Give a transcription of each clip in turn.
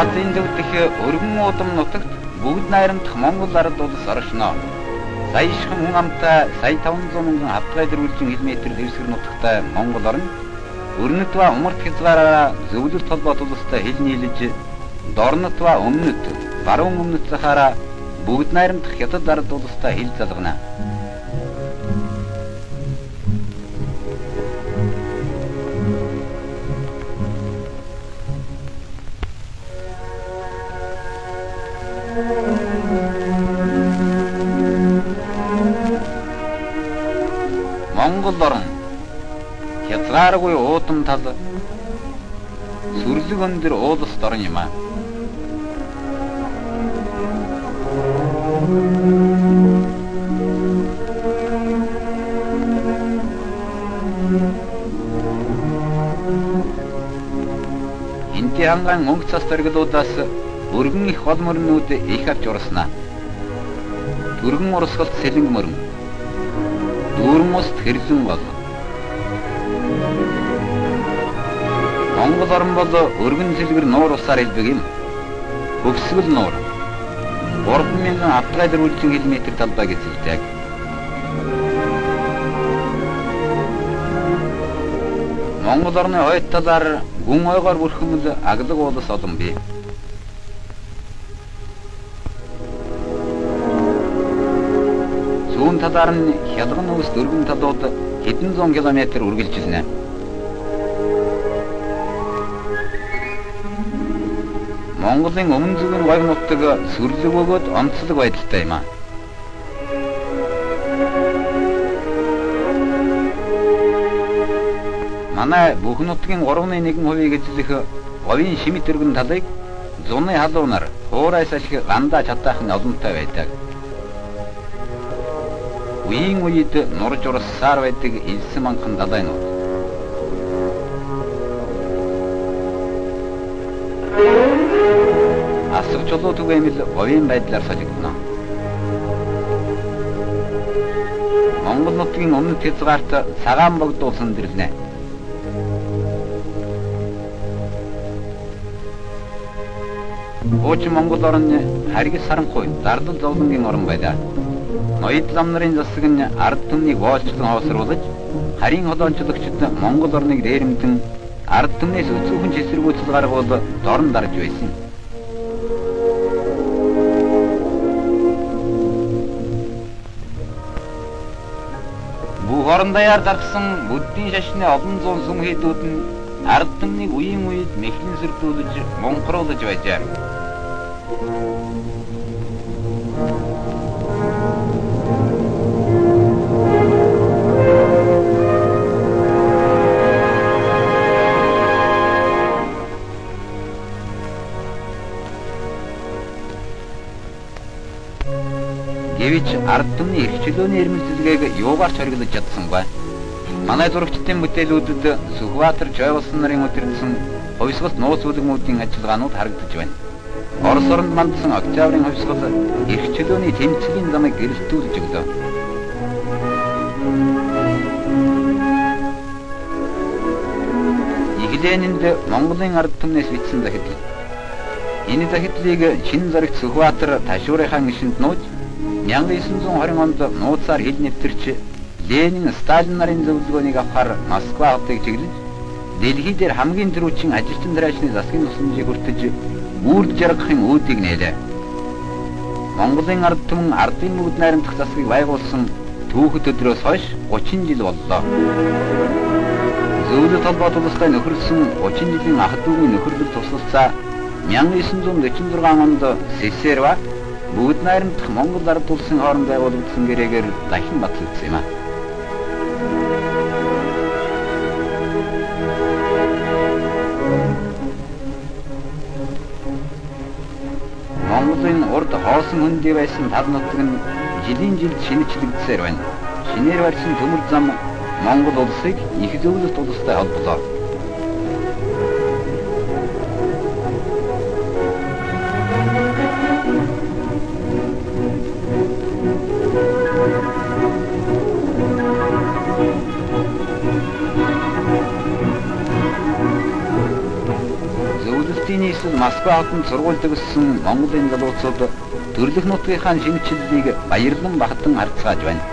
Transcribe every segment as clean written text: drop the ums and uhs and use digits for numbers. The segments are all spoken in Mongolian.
Азийн төвдөх өргөн удам нутагт бүгд найрамдах Монгол ард улс оршино. Саяхан хүн амтай сая 500 мянган хавтгай дэрвэлжин км дэвсгэр нутагтай Монгол орн өрнөтва умарт хязгаараараа зөвлөлт холбоот улстай хил нийлж дорнотва өмнөд баруун өмнөд захаараа бүгд найрамдах хятад ард улстай хил залгана. Монгол орн хязгааргүй уудам тал сүрлэг өндөр уулс орн юм аа. Энтэй ханган мөнгө цас төргөлүүдээс өргөн их гол мөрнүүд их авч урснаа. Өргөн урсгалт сэлэнг мөрөн. Дүүрэн уст хэрлэн бол. Монгол орн бол өргөн сэлгэр нуур усаар илбэг юм. Хөвсгөл нуур. 3000 хавтгай дэрвэлжин км талбай гэзэлдэг. Монгол орны ойд талаар гүн ойгоор бүрхэмэл аглаг уулс олон бий. Зүүн талаар нь хялган өвс дөрвөн талууд хэдэн зуун километр үргэлжилнэ. Монголын өмнө зүгийн говь нутаг сүрлэг өгөөд онцлог байдалтай юм аа. Манай бүх нутгийн 3.1% эзлэх говийн шимит өргөн талыг зуны халуунаар хуурайс ашиг гандаа чадаахан олонтой байдаг. Үеийн үед нурж урссаар байдаг элсэн манхан далайнууд. Асар чулуу түгээмэл говийн байдлаар солигдно. Монгол нутгийн өмнөд хязгаарт цагаан богдуулсан дэрлэнэ. Хуучин Монгол орн харгис харанхуй зардал зовлонгийн орн байлаа. Ноёд лам нарын засаг нь ард түмнийг воолчлон хоосруулж, харийн холоончлогчид Монгол орныг дээрэмдэн ард түмнээс өцөөхөн эсэргүүцэл гаргуул дорн дарж байсан. Бүх орон даяар зарсан буддийн шашны олон зуун сүм хийдүүд нь ард түмнийг үеийн үед мэхлэн сэрдүүлж, монхруулж байжээ. Гэвч ард түмний эрх чөлөөний эрмэлзэлгээг юугаарч хориглож чадсангүй. Манай зурагчдын бүтээлүүдэд Сүхбаатар Жойволсон нарын удирдсан хувьсгалт нууц бүлэгмүүдийн ажиллагаанууд харагдаж байна. Орос оронд мандсан Октябрийн хувьсгал эрх чөлөөний тэмцэлийн замыг гэрэлтүүлж өглөө. Игленэнд Монголын ард түмнээс бичсэн захидал. Энэ захидлыг шинэ зурагч Сүхбаатар Ташуурын хаан гишэнд нууж 1920 онд нууцаар хил нэвтэрч Ленин, Сталин нарын зөвлөгөөнийг авахар Москва хотыг чиглэж дэлхий дээр хамгийн түрүүчийн ажилчин тариачны засгийн тусламжийг хүртэж үрд жаргахын үүдийг нээлээ. Монголын ард түмэн ардын бүгд найрамдах засгийг байгуулсан түүхэд өдрөөс хойш 30 жил боллоо. Зөвлөлт холбоот улстай нөхөрлсөн 30 жилийн ах дүүгийн нөхөрлөл туслалцаа 1946 онд Сесерва бүгд найрамдах Монгол ард улсын хооронд байгуулагдсан гэрээгээр дахин батлагдсан юм аа. Монголын урд хоосон хөндөй байсан тал нутаг нь жилийн жилд шинэчлэгдсээр байна. Шинээр барьсан төмөр зам Монгол улсыг их зөвлөлт улстай холболоо. Эсвэл Москва хотод сургууль төгссөн Монголын залуучууд төрлөх нутгийнхаа шинэчлэлийг баярлан багтан харцгааж байна.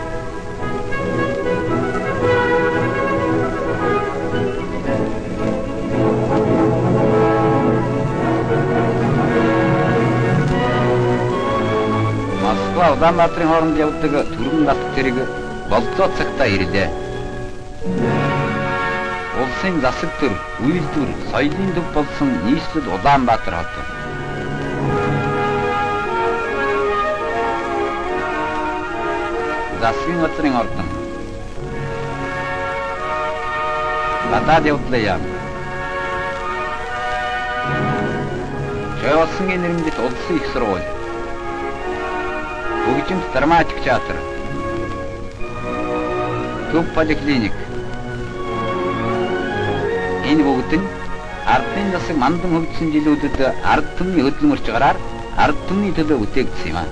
Москва Улаанбаатарын хооронд явдаг түргэн галт зэрэг болцоо цагтаа ирлээ. Улсын засаг төр, үйлдвэр, соёлын төв болсон нийслэл Улаанбаатар хот. Засгийн газрын ордон. Гадаад явдлаа яам. Жойосонгийн нэрмэд улсын их сургууль. Хөгжимт драматик театр. Төв поликлиник. Энэ бүгд нь ардын засаг мандан хөгжсөн жилүүдэд ард түмний хөдөлмөрч гараар ард түмний төлөө бүтээгдсэн юм аа.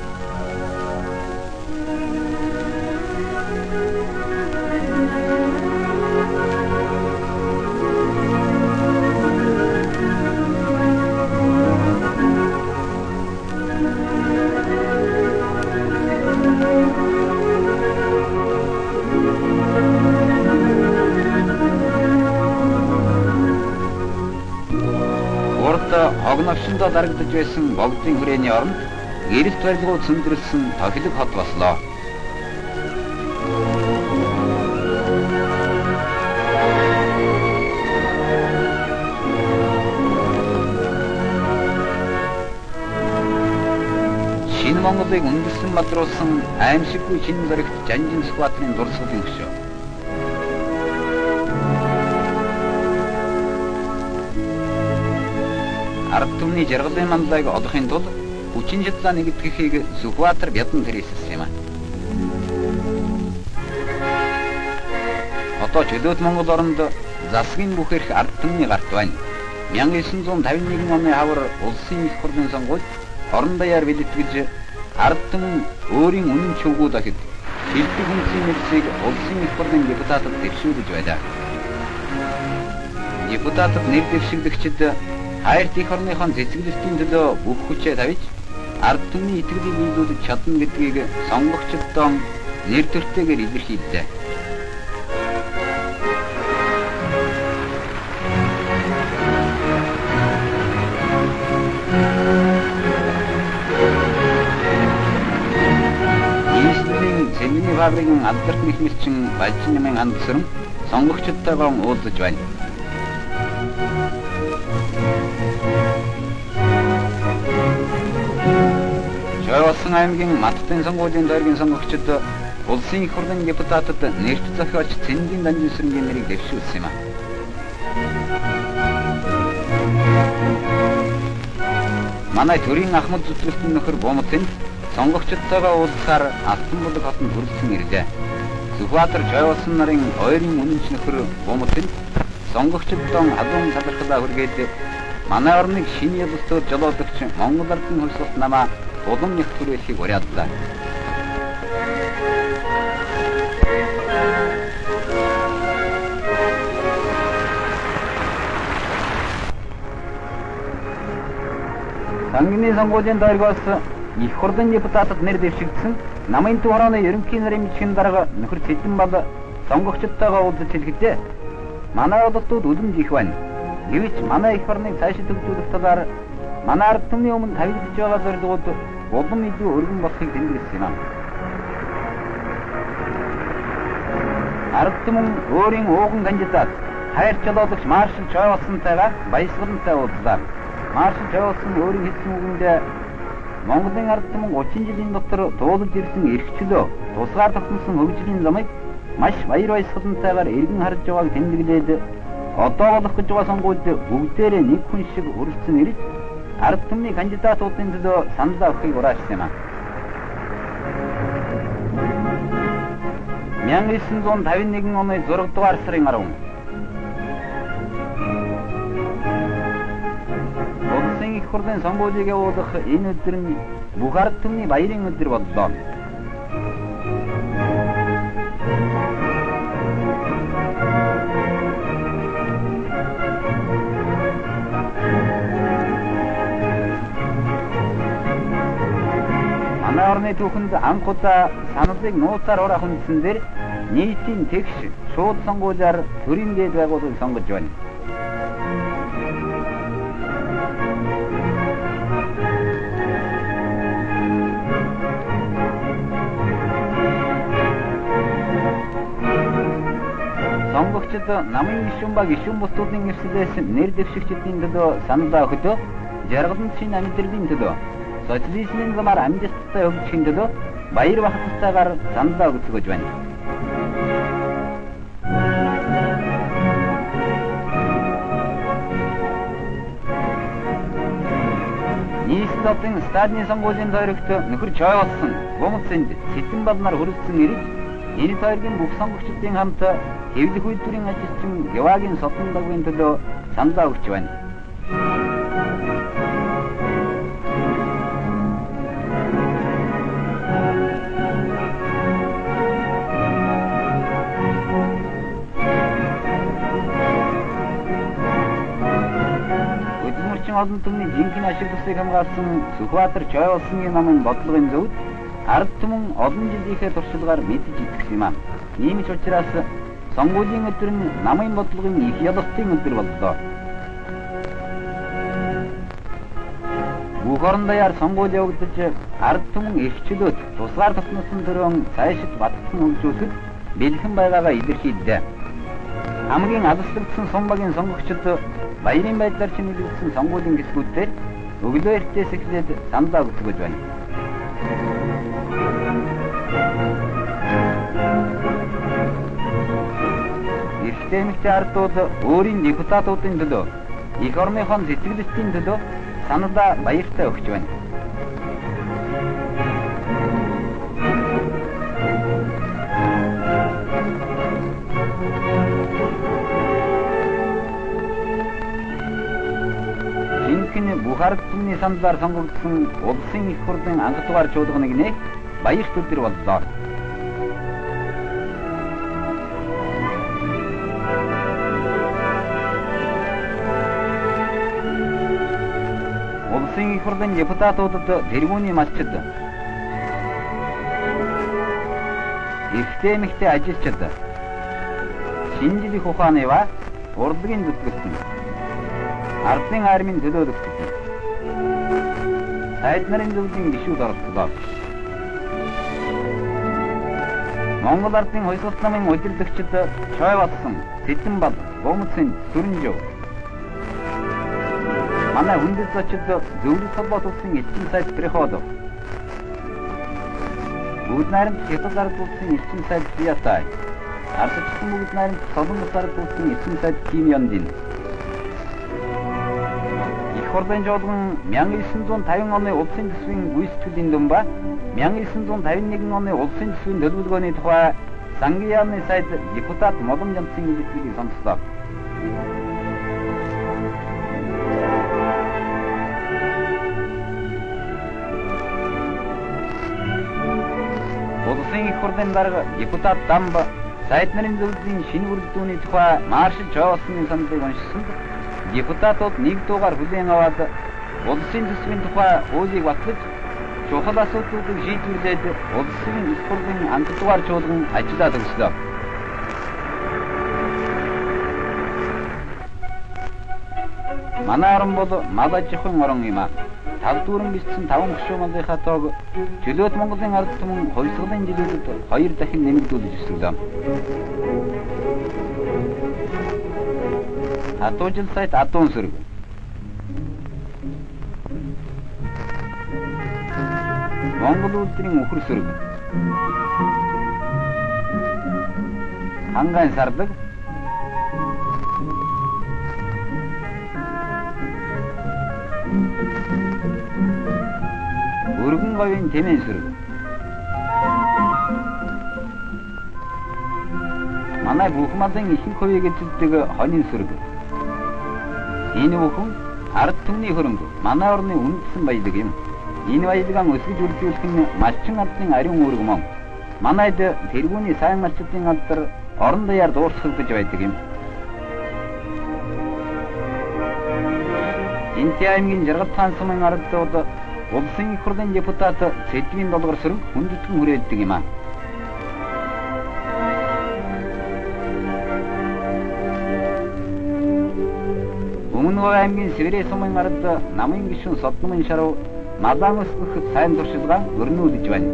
Хогновшиндоо дарагдж байсан богдын хүрээний оронд гэрэлт барилгууд сүндэрлсэн тохилог хот боллоо. Шинэ Монголыг үндэслэн бадруулсан аимшиггүй шинэ зоригт Жанжин Сүхбаатарын дурсгалын хөшөө. Ард түмний жаргалын манлайг олохын тулд хүчин чадлаа нэгтгэхийг Сүхбаатар бядан тэрээссэн юм аа. Одоо чөлөөт Монгол оронд засгийн бүх эрх ард түмний гарт байна. 1951 оны хавар улсын их хурлын сонгуульд орон даяар бэлтгэж ард түмэн өөрийн үнэн чүгүү дахид шилдэг хүнсийн нэрсийг улсын их хурлын депутатад дэвшүүлж байлаа. Депутатад нэр дэвшигдэгчид Хайрт их орныхон цэцгэлэлтийн төлөө бүх хүчээ тавьж ард түмний итгэлийг биелүүлж чадна гэдгийг сонгогчдод нэр төртэйгээр илэрхийллээ. Нийслэлийн цементийн фабрикийн алдарт нэхмэлчин Балчин нэмэн хандсарн сонгогчдтойгоо уулзаж байна. Жойосон аймгийн Маттын сонгуулийн дайргийн сонгогчид улсын их хурлын депутатад нэрт зохиолч Цэнгийн Данжинсрынгийн нэрийг дэвшүүлсэн юм аа. Манай төрийн Ахмад зүтгэлтэн нөхөр Бомтын сонгогчдтойгоо уулзахаар Алтанбулаг хотод хүрэлцэн ирлээ. Сүхбаатар Жойосон нарын ойрын үнэнч нөхөр Бомтын сонгогчдод халуун талархлаа хүргээд манай орныг шинэ явдлаар жолоодогч Монгол ардын хөлсөлт намаа улам их түрээхийг уриаллаа. Сангийн сонгуулийн дайргаас их хурлын депутатад нэр дэвшигдсэн намын төв хорооны ерөнхий нарийн бичгийн дарга нөхөр Цэдэнбал сонгогчдтойгоо уулзаж хэлэхдээ манай оддууд үлэмж их байна. Гэвч манай их орныг цаашид хөгжүүлэх талаар манай ард түмний өмнө тавигдж байгаа зорилгууд улам илүү өргөн болохыг тэмдэглэсэн юм аа. Ард түмэн өөрийн ууган кандидат хайрч жолоодогч Маршал Жойосонтойгоо баясгалантай уулзлаа. Маршал Жойосон өөрийн хэлсэн үгэндээ Монголын ард түмэн 30 жилийн дотор дуулж ирсэн эрхчлөө тусгаар тогтносон хөгжлийн замыг маш баяр баясгалантайгаар эргэн харж байгааг тэмдэглээд одоо болох гэж байгаа сонгуульд бүгдээрээ нэг хүн шиг хүрэлцэн ирж ард түмний кандидатуудын төлөө санал авахыг ураачсан юм аа. 1951 оны 6 дугаар сарын 10. Улсын их хурлын сонгуулийг явуулах энэ өдөр нь бүх ард түмний баярын өдөр боллоо. Түүний түүхэнд анх удаа саналыг нууцаар урах үндсэн дээр нийтийн тэгш шууд сонгуулиар төрийн дэд байгууллагыг сонгож байна. Сонгогчид намын гишүүн ба гишүүн бусдын эрсдэлээс нэр дэвшигчдийн төлөө саналаа өгдөө жаргалын амьдралын төлөө социализмын замаар амжилттай хөгжихийн төлөө баяр бахалцаагаар саналаа өгдөг байна. нийслэлийн стадны сонгуулийн тойрогт нөхөр чой болсон Гомцэнд Сэтэнбал нар хүрэлцэн ирж энэ тойргийн бүх сонгогчдын хамт хэвлэх үйлдвэрийн ажилчин Гевагийн Сотон дагвын төлөө саналаа өгч байна. Олон түмний жинхэнэ ашиглалтыг хамгаалсан Сүхбаатар чой улсны намын бодлогын зөвд ард түмэн олон жилийнхээ туршлагаар мэдж итгэсэн юм аа. Ийм ч учраас сонгуулийн өдөр нь намын бодлогын их ялалтын өдөр боллоо. Бүх орон даяар сонгуул явагдаж ард түмэн эрхчлөөд тусгаар тогтносон төрөн цаашид батгсан хөгжүүлэхэд бэлхэн байгаагаа илэрхийллээ. Хамгийн алслагдсан сумбагийн сонгогчид баярын байдлаар чимэглэсэн сонгуулийн гисгүүдээр өглөө эртээс эхлээд саналаа өгдөг байна. Эртний эмэгтэй ардууд өөрийн депутатуудын төлөө их орныхон сэтгэлдийн төлөө саналаа баяртай өгч байна. Бүх ард түмний саналаар сонгогдсон улсын их хурлын анх дугаар чуулганыг нээх баярт өдөр боллоо. Улсын их хурлын депутатуудад тэргүүний малчид, эртний эмэгтэй ажилчид, шинжлэх ухааны ба урлагийн зүтгэлтэн, ардын армийн төлөөлөгчид, сайд нарын зөвлөлийн гишүүд оролцлоо. Монгол ардын хувьсгалт намын удирдагчид чой болсон Сэтэнбал, Гомцэнд, Сүрэнжөв, манай хүндэт зочид зөвлөлт холбоот улсын элчин сайд Приходов, бүгд найрамд Хятад ард улсын элчин сайд Сиятай, ардчилсан бүгд найрамд Солонгос ард улсын элчин сайд Ким Ёндин, Хурлын жуулган 1950 оны улсын төсвийн гүйцэтгэлийн дүн ба 1951 оны улсын төсвийн төлөвлөгөөний тухай Сангияны сайд депутат Молон Жамцын хэлэлцгийг сонслоо. Улсын их хурлын дарга депутат Дамб сайд нарын зөвлөлийн шинэ үргэлжлүүлэлтийн тухай маршал Жолсны саналыг уншсан. Депутатууд нэг дугаар хүлээн аваад улсын төсвийн тухай хуулийг батлаж чухал асуудлуудыг шийдвэрлээд улсын их хурлын анх дугаар чуулган ажиллаад өгсөн. Манай орон бол мал аж ахуйн орон юм а. Тав дүүрэн бичсэн 5 гишүүн малынхаа тоог чөлөөт Монголын ард түмэн хувьсгалын жилүүдэд 2 дахин нэмэгдүүлж өсгөлөө. Атуужил сайд Атуун сүрэг. Монгол улсын өхөр сүрэг. Хангайн сардаг. Өргөн говийн тэмээн сүрэг. Манай бүх малын ихэнх хувийг эзэлдэг хонин сүрэг. Энэ бүхэн ард түмний хөрөнгө манай орны үндэстэн баялаг юм. Энэ баялагаа өсгөж үржүүлэх нь малчин ардын ариун үүрэг мөн. Манайд тэргүүний сайн малчдын алдар орон даяар дуурсгагдж байдаг юм. Энтэй аймгийн Жаргал цаан сумын ардууд улсын их хурлын депутат Сэдвийн долгор сөрөг хүндэтгэн хүрээлдэг юм а. Өмнөг аймгийн Сэврэ сумын ард намын гишүүн Содномын шарав малаан өсгөх сайн туршилгаа өрнүүлж байна.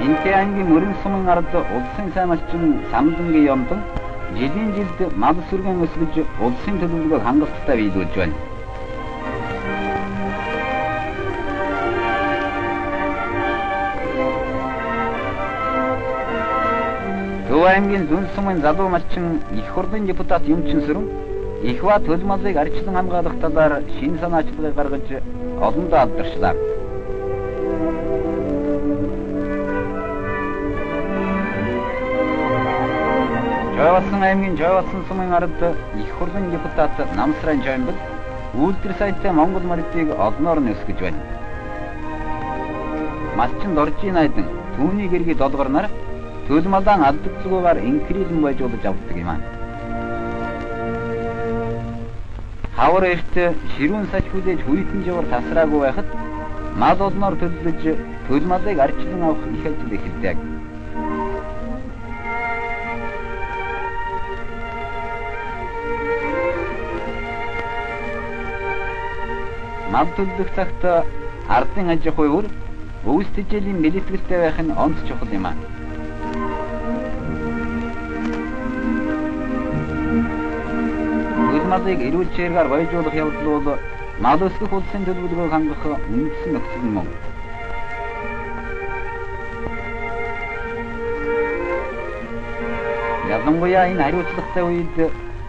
Энтэй аймгийн Мөрөн сумын ард улсын сайн малчин Самдангийн Ямдан жилийн жилд мал сүргэн өсгөж улсын төлөвлөгөөг хангалттай биелүүлж байна. Төв аймгийн Зүн сумын залуу малчин их хурлын депутат Юмчин Ихва төлмалыг арчлан хамгаалах талаар шинэ санаачлагыг гаргаж олондоо алдаршлаа. Жойвалсан аймгийн Жойвалсан сумын ард их хурлын депутат Намсран Жоймбол үйлдвэр сайтай Монгол мордыг олноор нь өсгөж байна. Малчин Доржийн найдан түүний гэргийг долгорноор төлмалаан алдагдaltaгаар инкрилэн байжуулж авдаг юм аа. Хавар эрт ширүүн саж хүлээж хүйтэн жавар тасраагүй байхад мал олноор төлөвлөж төлмалыг арчлан авах их ажил эхэлдэг. Мал төлөвлөх цагт ардын аж ахуй өөр өвсдөжлийн бэлэтгэлтэй байх нь онц чухал юм аа. Төлмалыг эрүүл чиргээр баяжуулах явдал бол мал өсгөх улсын төлөвлөгөөг хангах үндсэн нөхцөл юм. Ялангуяа энэ хариуцлагатай үед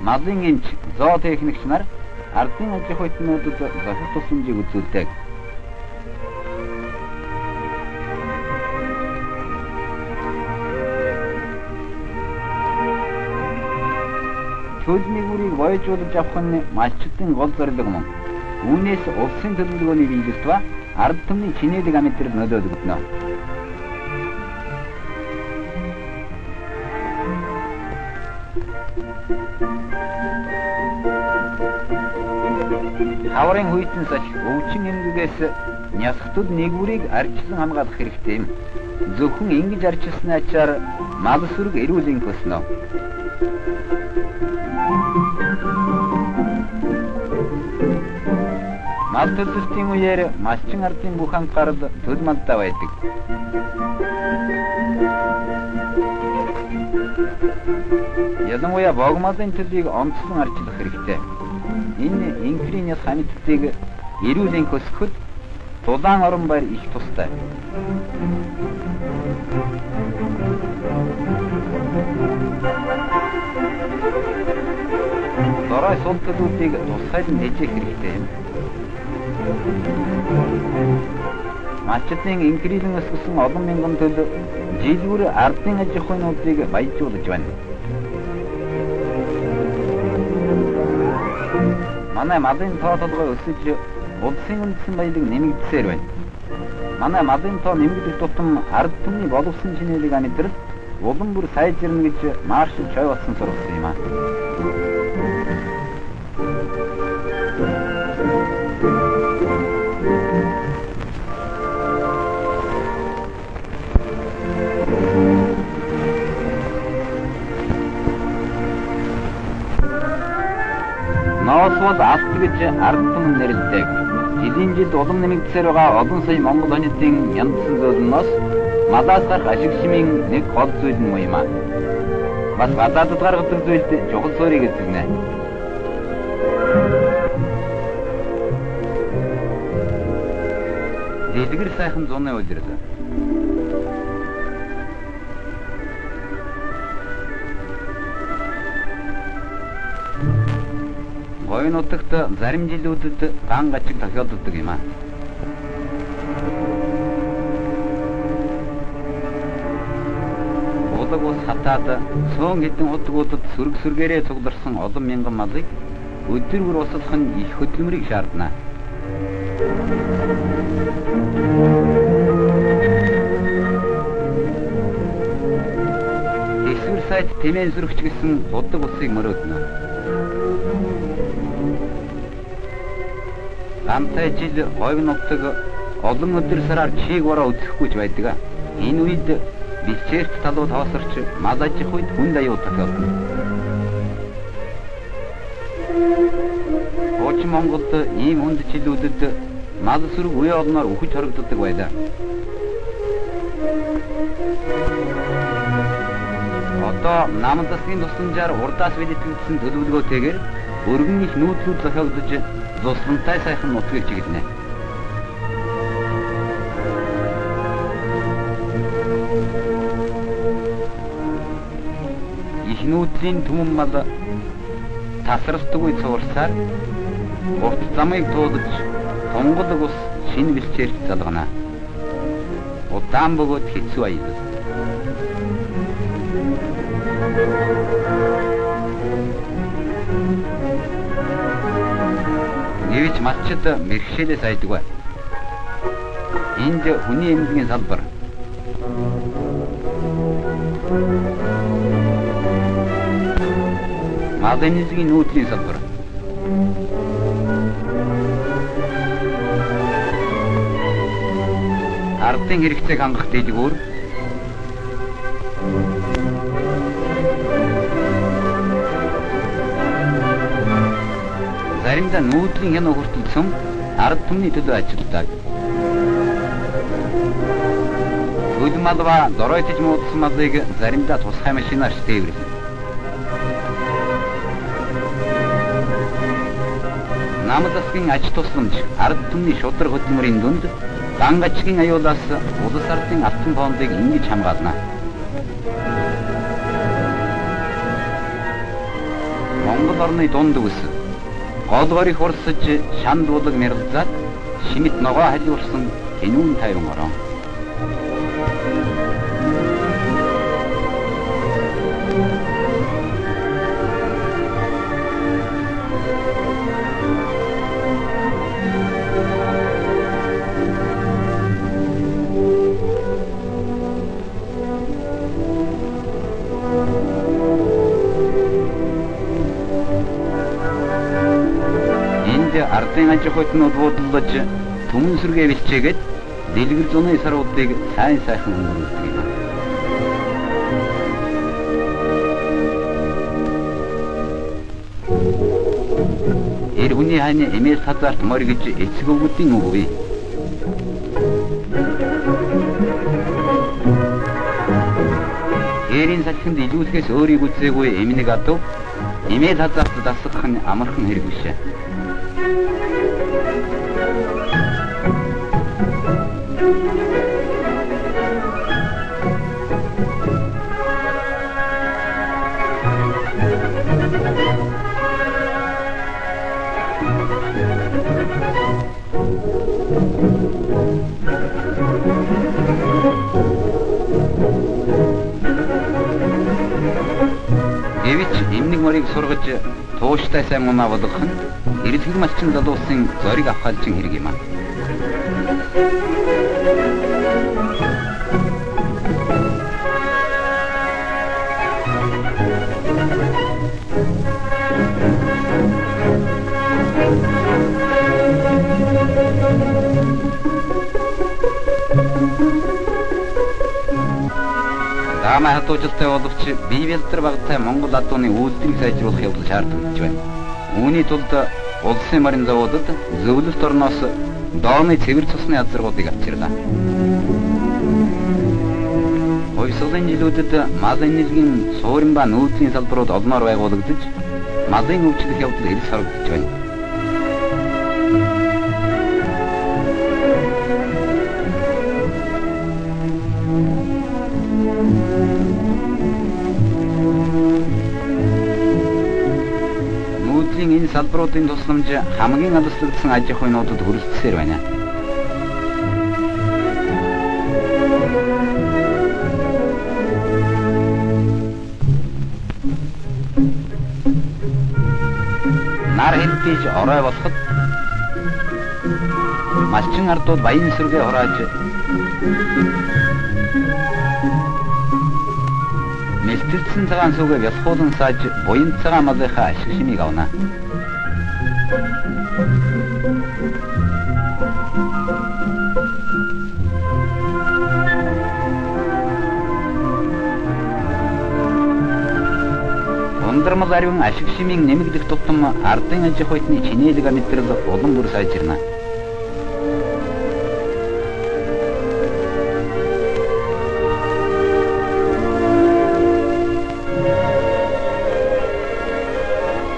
малын эмч, зоотехникч нар ардын аж ахуйтнуудад зохих тусламжийг үзүүлдэг. Төлмийн үрийг баяжуулж авах нь малчдын гол зорилго мөн. Үүнээс улсын төлөвлөгөөний биелэлт ба ард түмний чинээдэг амьд нөлөөлөгдөнө. Хаврын хүйтэн саж өвчин эмгэгээс нясахтууд нэг үрийг арчилсан хамгаалах хэрэгтэй юм. Зөвхөн ингэж арчилсны ачаар мал сүрэг эрүүлийн хөснө. Мал төлөвлөлтийн үеэр малчин ардын бүх анхаарал төлмалтай байдаг. Ялангуяа богмалын төлөвийг онцлон арчлах хэрэгтэй. Энэ инкринээс хамтдыг эрүүлийн хөсгөхөд тулаан орон байр их тустай. Дорой сул төлөвлөлтийг тусгайлан тэжээх хэрэгтэй юм. Малчдын инкрилэн өсгсөн олон мянган төлөв жилүүр ардын аж ахуйнуудыг баяжуулж байна. Манай малын тоо толгой өсөж улсын үндсэн баялаг нэмэгдсээр байна. Манай малын тоо нэмэгдэх тутам ард түмний боловсон чинээлэг амьдрал улам бүр сайжирна гэж маршал Жойвалсан сургасан юм аа. Ноос бол алт гэж ард түмэн нэрлэдэг. Жилийн жилд улам нэмэгдсээр байгаа олон сая монгол хоньдын янзсан зөөлнөөс малаас гарах ашиг шимийн нэг гол зүйл нь юм аа. Бас гадаадд гаргадаг зүйлд чухал суурийг эзэгнэ. Дэлгэр сайхан зуны үлрэл. Говийн нутагт зарим жилүүдэд ган гачиг тохиолддог юм аа. Улаг ус хатаад цөөн хэдэн удагуудад сөрөг сөргээрээ цугларсан олон мянган малыг өдөр бүр услах нь их хөдөлмөрийг шаардна. Эсвэл сайд тэмээн сөрөгч гэсэн будаг усыг мөрөөднө. Гантай жил говь нутаг олон өдөр сараар чийг бороо өдөхгүй ч байдаг. Энэ үед бэлчээрт талууд хоосорч мал аж ахуйд хүнд аюул тохиолдно. Хуучин Монголд ийм хүнд жилүүдэд мал сүрэг үе олноор үхэж хоригддог байлаа. Одоо намын засгийн тусламжаар урдаас бэлтгэгдсэн төлөвлөгөөтэйгээр өргөн их нүүдлүүд зохиогдож зусламтай сайхан нутгийг чиглэнэ. Их нүүдлийн түмэн мал тасралтгүй цуурсаар урт замыг туулж тунгалаг ус шинэ бэлчээрт залгана. Удаан бөгөөд хэцүү аял. Нэвч матчд мэрхшээлээс айдгүй. Энд хүний эмнэлгийн салбар. Мадэнизгийн нүүдлийн салбар. Ардын хэрэгцээг хангах дээгүүр заримдаа нүүдлийн хянаа хүртэлцэн ард түмний төлөө ажилладаг. Хөл мал ба доройтож муудсан малыг заримдаа тусгай машинаар тээвэрлэв. Намын засгийн аж тусламж ард түмний шудраг хөдөлмөрийн дүнд дан ачгийн аюулаас улс ардын алтан фондыг ингэж хамгаална. Монгол орны дунд үс голгорыг хурсаж шанд булаг мэрэлзаад шимит ногоо халиурсан хинүүн тайван орон. Ардын аж ахуйнууд буудалж түмэн сүргээ бэлчээгээд дэлгэр зуны саруудыг сайн сайхан өнгөрүүлдэг юм. Эр хүний хааны эмээс хазаарт моргиж эцэг өвгүүдийн үгүй. Эрийн салхинд илүүлэхээс өөрийг үзээгүй эмнийг адуу эмээс хазаарт дасгах нь амархан хэрэг биш. Гэвч эмнэг морийг сургаж тууштай сайн унаа болгох нь эрэлхэг малчин залуусын зориг авахалжин хэрэг юм аа. Даамай хатуужилтай боловч бие бэлтэр багтай Монгол адууны үйлдвэрийг сайжруулах явдал шаардлагатай байна. Үүний тулд улсын морин заводад зөвлөлт орноос дооны цэвэр цусны азаргуудыг авчирлаа. Хувьсгалын жилүүдэд малын нийлгийн суурин ба нүүдлийн салбарууд олноор байгуулагдаж малын өвчлөх явдал эрс харагдаж байна. Энэ салбаруудын тусламж хамгийн алслагдсан аж ахуйнуудад хүрэлцсээр байна. Нар хэлтийж орой болоход малчин ардууд баян сүргээ хурааж мэлтэлсэн цагаан сүгээ бэлхуулан сааж буян цагаан малынхаа ашиг шимийг авна. амьдрал ариун ашиг шимийн нэмэгдэх тутам ардын аж ахуйны чинээлэг амьдрал улам бүр сайжирна.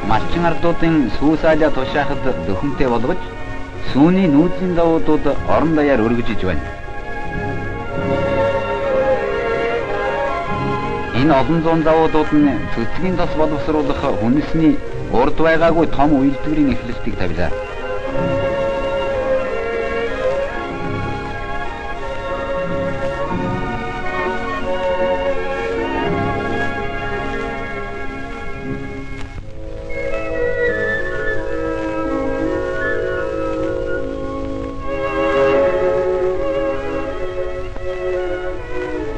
Малчин ардуудын сүүсаалаа тушаахад дөхөнтэй болгож сүүний нүүдлийн давуудууд орон даяар өргөжж байна. Энэ олон зуун давуудууд нь цэцгийн тос боловсруулах хүнсний урд байгаагүй том үйлдвэрийн эхлэлтийг тавилаа.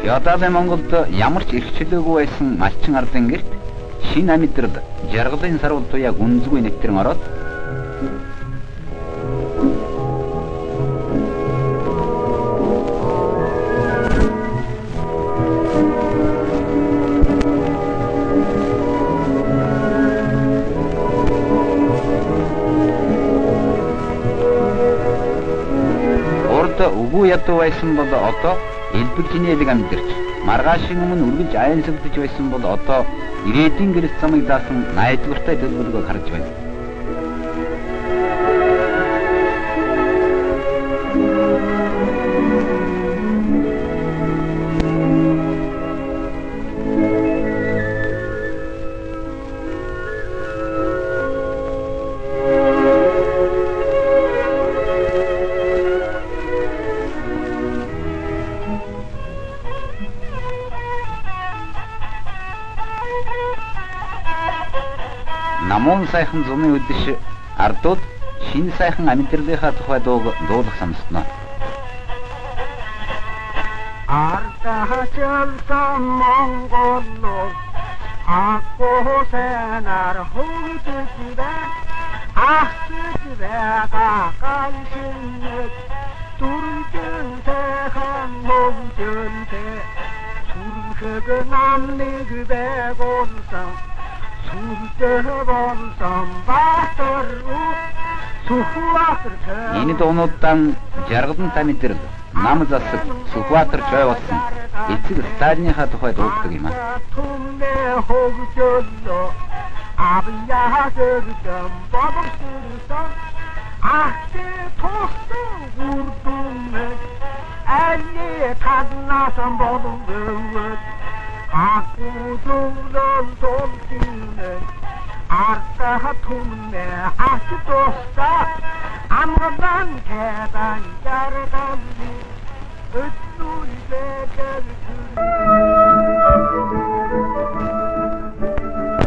Ядаад Монголд ямар ч эрхчлөөгүй байсан малчин ардын гэрт шинэ амьдрал жаргалын сарвал туяа гүнзгүй нэвтрэн ороод урд үгүй ядуу байсан бол одоо элбэг чинээлэг амьдарч маргаашийн өмнө үргэлж аяnsagдж байсан бол одоо ирээдүйн гэрэл замыг даасан найдвартай төлөвлөгөө харж байна. Намун сайхан зуны өдөш ардууд шинэ сайхан амьдралынхаа тухай дуулах санснаа. Ардахачсан Монголло аккосенар хөгжөжбэ ахсэжбэга ганшинэт дүржэн сайхан мөнгөнтэй сүрхэг намныг бэгонсан Энэ дуунуудаа жаргалан тамидрал нам засаг Сүхбаатар чой болсон эцэг Сталиныхаа тухай дуулдаг юм аа. Акудунан толтине арта тумне хатуста амгадан кедан жарган өттүлэкэр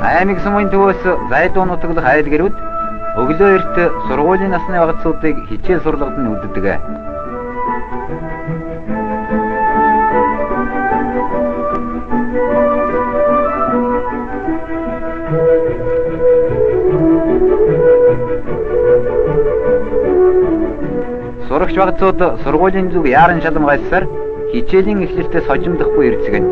Аймаг сумын төвөөс зайдуу нутаглах айл гэрүүд өглөө эрт сургуулийн насны багцуудыг хичээл сурлагад нь үлддэг. Сурагч багцууд сургуулийн зүг яаран шалам гайсаар хичээлийн эхлэлтээс хожимдохгүй ирцгэн.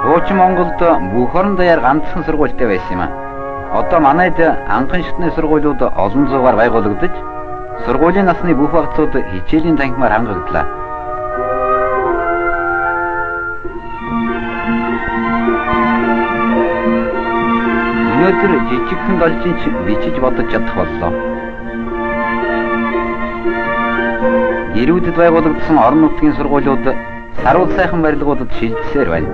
Хуучин Монголд бүх орон даяар ганцхан сургуультай байсан юм а. Одоо манайд анхан шатны сургуулиуд олон зуугаар байгуулагдаж сургуулийн насны бүх багцууд хичээлийн танхимаар хангаглалаа. Өнөөдөр жижигхэн должинч бичиж бодож чадах боллоо. Гэрүүдэд байгуулагдсан орон нутгийн сургуулиуд сарвал сайхан барилгуудад шилжсээр байна.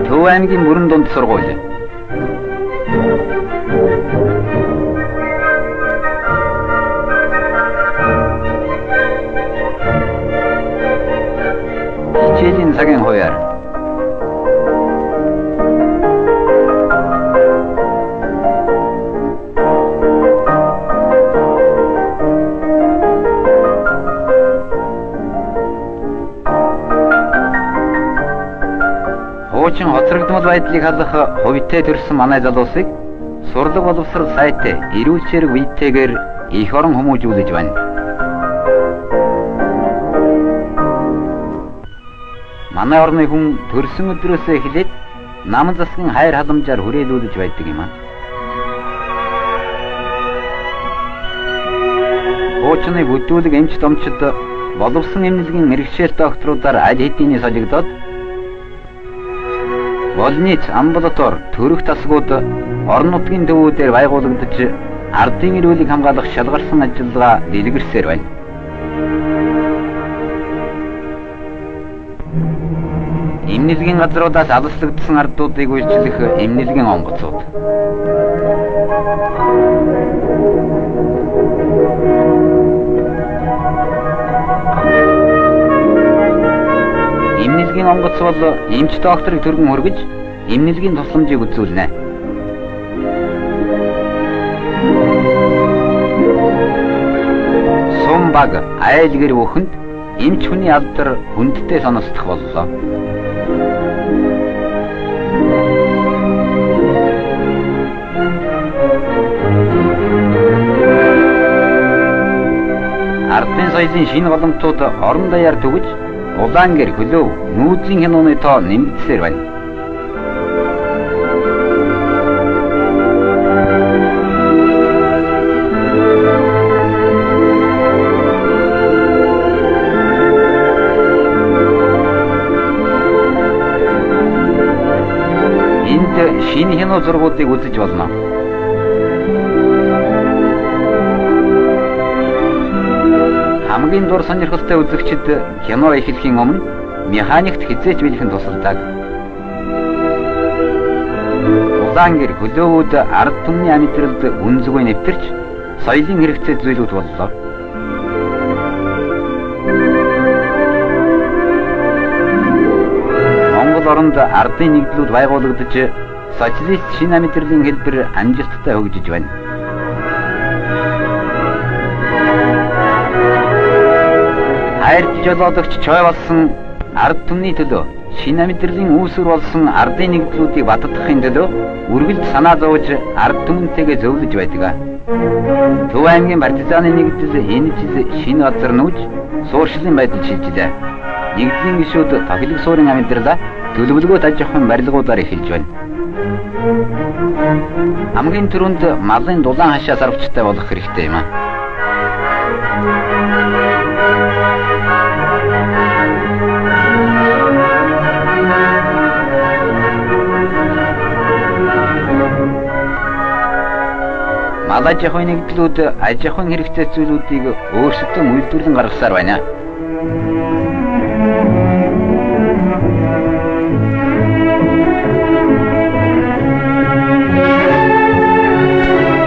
Төв аймгийн Мөрөн дунд сургууль. Хичээлийн цагийн хувьяар. Хуучин хоцрогдмол байдлыг халах хувьтай төрсэн манай залуусыг сурлаг боловсрол сайт эрүүл чирэг вебтэйгээр их орон хүмүүжүүлж байна. Манай орны хүн төрсөн өдрөөсөө эхлээд нам засгийн хайр халамжаар хүрээлүүлж байдаг юм аа. Хуучны бүдүүлэг эмч домчид боловсон эмнэлгийн мэрэгчл докторуудаар аль хэдийн солигдоод больниц, амбулатори, төрөх тасгууд орон нутгийн төвүүдээр байгуулагдаж ардын эрүүлийг хамгаалах шалгарсан ажиллагаа дэлгэрсээр байна. Эмнэлгийн газруудаас алслагдсан ардуудыг үйлчлэх эмнэлгийн онгоцууд. Эмнэлгийн онгоц бол эмч докторыг төргөн хүргэж эмнэлгийн тусламжийг үзүүлнэ. Сум баг айл гэр бүхэнд эмч хүний алдар хүндтэй сонсдох боллоо. Ардын соёлын шинэ голомтууд орон даяар түгэж улаан гэр хөлөө нүүдлийн хянууны тоо нэмэгдсээр байна. Энд шинэ хянуу зургуудыг үзэж болно. Хамгийн дур сонирхолтой үзэгчид кино эхлэхийн өмнө механикт хизээч бэлхэн тусалдаг. Улаан гэр хөлөөвүүд ард түмний амьдралд үнцгүй нэвтэрч соёлын хэрэгцээ зүйлүүд боллоо. Монгол оронд ардын нэгдлүүд байгуулагдаж социалист шинэ амьдралын хэлбэр амжилттай хөгжиж байна. Хайрт жолоодогч чой болсон ард түмний төлөө шинэ амьдралын үүсвэр болсон ардын нэгдлүүдийг баттгахын төлөө үргэлж санаа зовж ард түмэнтэйгээ зөвлөж байдаг. Төв аймгийн партизаны нэгдэл энэ жил шинэ газар нүүж суурьшилын байдал шилжлээ. Нэгдлийн гишүүд тохилог суурин амьдралаа төлөвлөгөөт аж ахуйн барилгуудаар эхэлж байна. Хамгийн түрүүнд малын дулаан хашаа сарвчтай болох хэрэгтэй юм аа. Мал аж ахуйн нэгдлүүд аж ахуйн хэрэгцээ зүйлүүдийг өөрсдөө үйлдвэрлэн гаргасаар байна.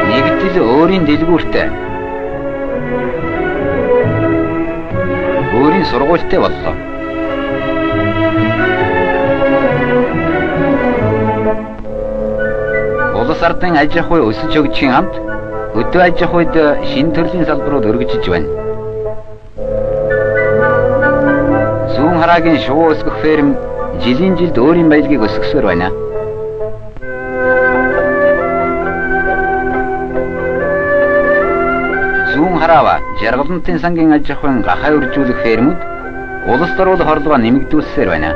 Нэгдэл өөрийн дэлгүүртэй, өөрийн сургуультай боллоо. Улс ардын аж ахуй өсөж өгчийн хамт өдөө аж ахуйд шинэ төрлийн салбарууд өргөжж байна. Зүүн хараагийн шувуу өсгөх ферм жилийн жилд өөрийн баялагийг өсгсөөр байна. Зүүн хараава жаргалантын сангийн аж ахуйн гахай үржүүлэх фермүүд улс төрөл хорлогоо нэмэгдүүлсээр байна.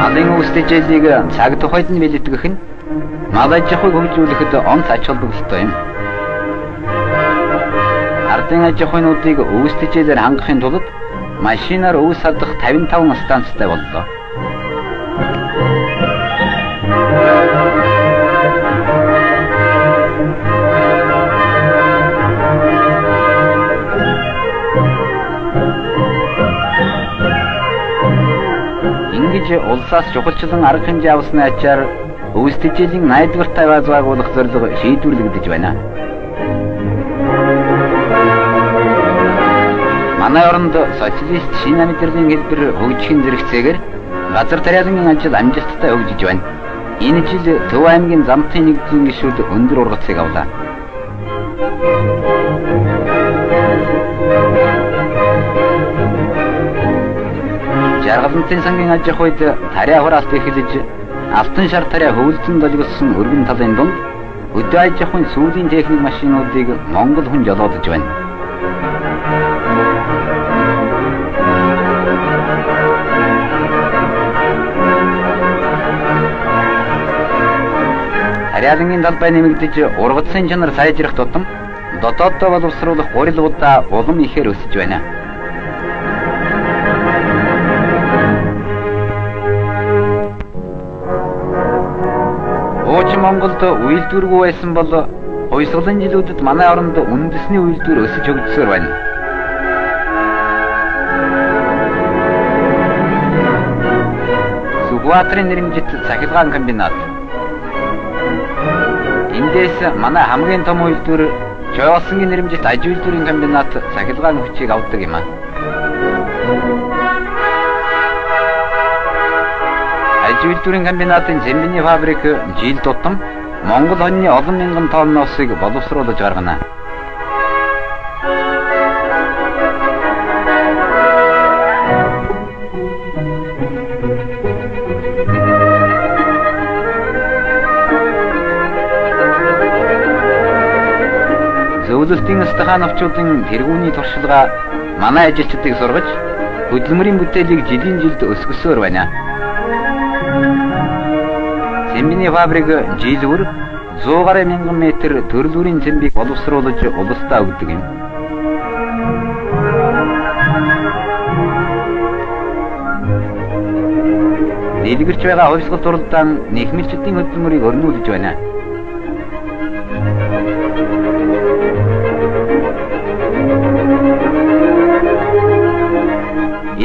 Малын үүстэжлийг цаг тухайд нь бэлтгэх нь мал аж ахуйг хөгжүүлэхэд онц ач холбогдолтой юм. Ардын аж ахуйнуудыг үүстэжлээр хангахын тулд машинаар өвс салдах 55 станцтай боллоо. Ингэж улсаас чухалчлан арга хэмжээ авсны ачаар өвсдөжлийн 80-р тавиаз байгуулах зорилго шийдвэрлэгдэж байна. Манай оронд социалист шинэ амьдралын хэлбэр хөгжихийн зэрэгцээгээр газар тариалангийн ажил амжилттай хөгжиж байна. Энэ жил Төв аймгийн замтын нэгдлийн гишүүд өндөр ургацыг авлаа. Аргалантын сангийн аж ахуйд тариа хураалт эхэлж алтан шар тариа хөвөлдөн долгисон өргөн талын дунд өдөө аж ахуйн сүүлийн техник машинуудыг Монгол хүн жолоодож байна. Тариалангийн талбай нэмэгдэж ургацын чанар сайжрах тутам дотооддоо боловсруулах гурилуудаа улам ихээр өсөж байна. Уучин Монголд үйлдвэргүй байсан бол хувьсгалын жилүүдэд манай оронд үндэсний үйлдвэр өсөж хөгжсөөр байна. Сүхбаатарын нэрмжит цахилгаан комбинат. Эндээс манай хамгийн том үйлдвэр Чоосонгийн нэрмжит аж үйлдвэрийн комбинат цахилгаан хүчийг авдаг юм аа. Аж үйлдвэрийн комбинатын цембиний фабрик жил тутам Монгол хоньны олон мянган тонн усыг боловсруулж гаргана. Зөвлөлтийн стахановчуудын тэргүүний туршилгаа манай ажилчдыг сургаж хөдөлмөрийн бүтээлийг жилийн жилд өсгөсөөр байна. Цембиний фабрик жилбүр 100 гаруй мянган метр төрөлүүрийн цембийг боловсруулж улсдаа өгдөг юм. Дэлгэрч байгаа хувьсгал туралдаан нэхмэлчдийн хөдөлмөрийг өрнүүлж байна.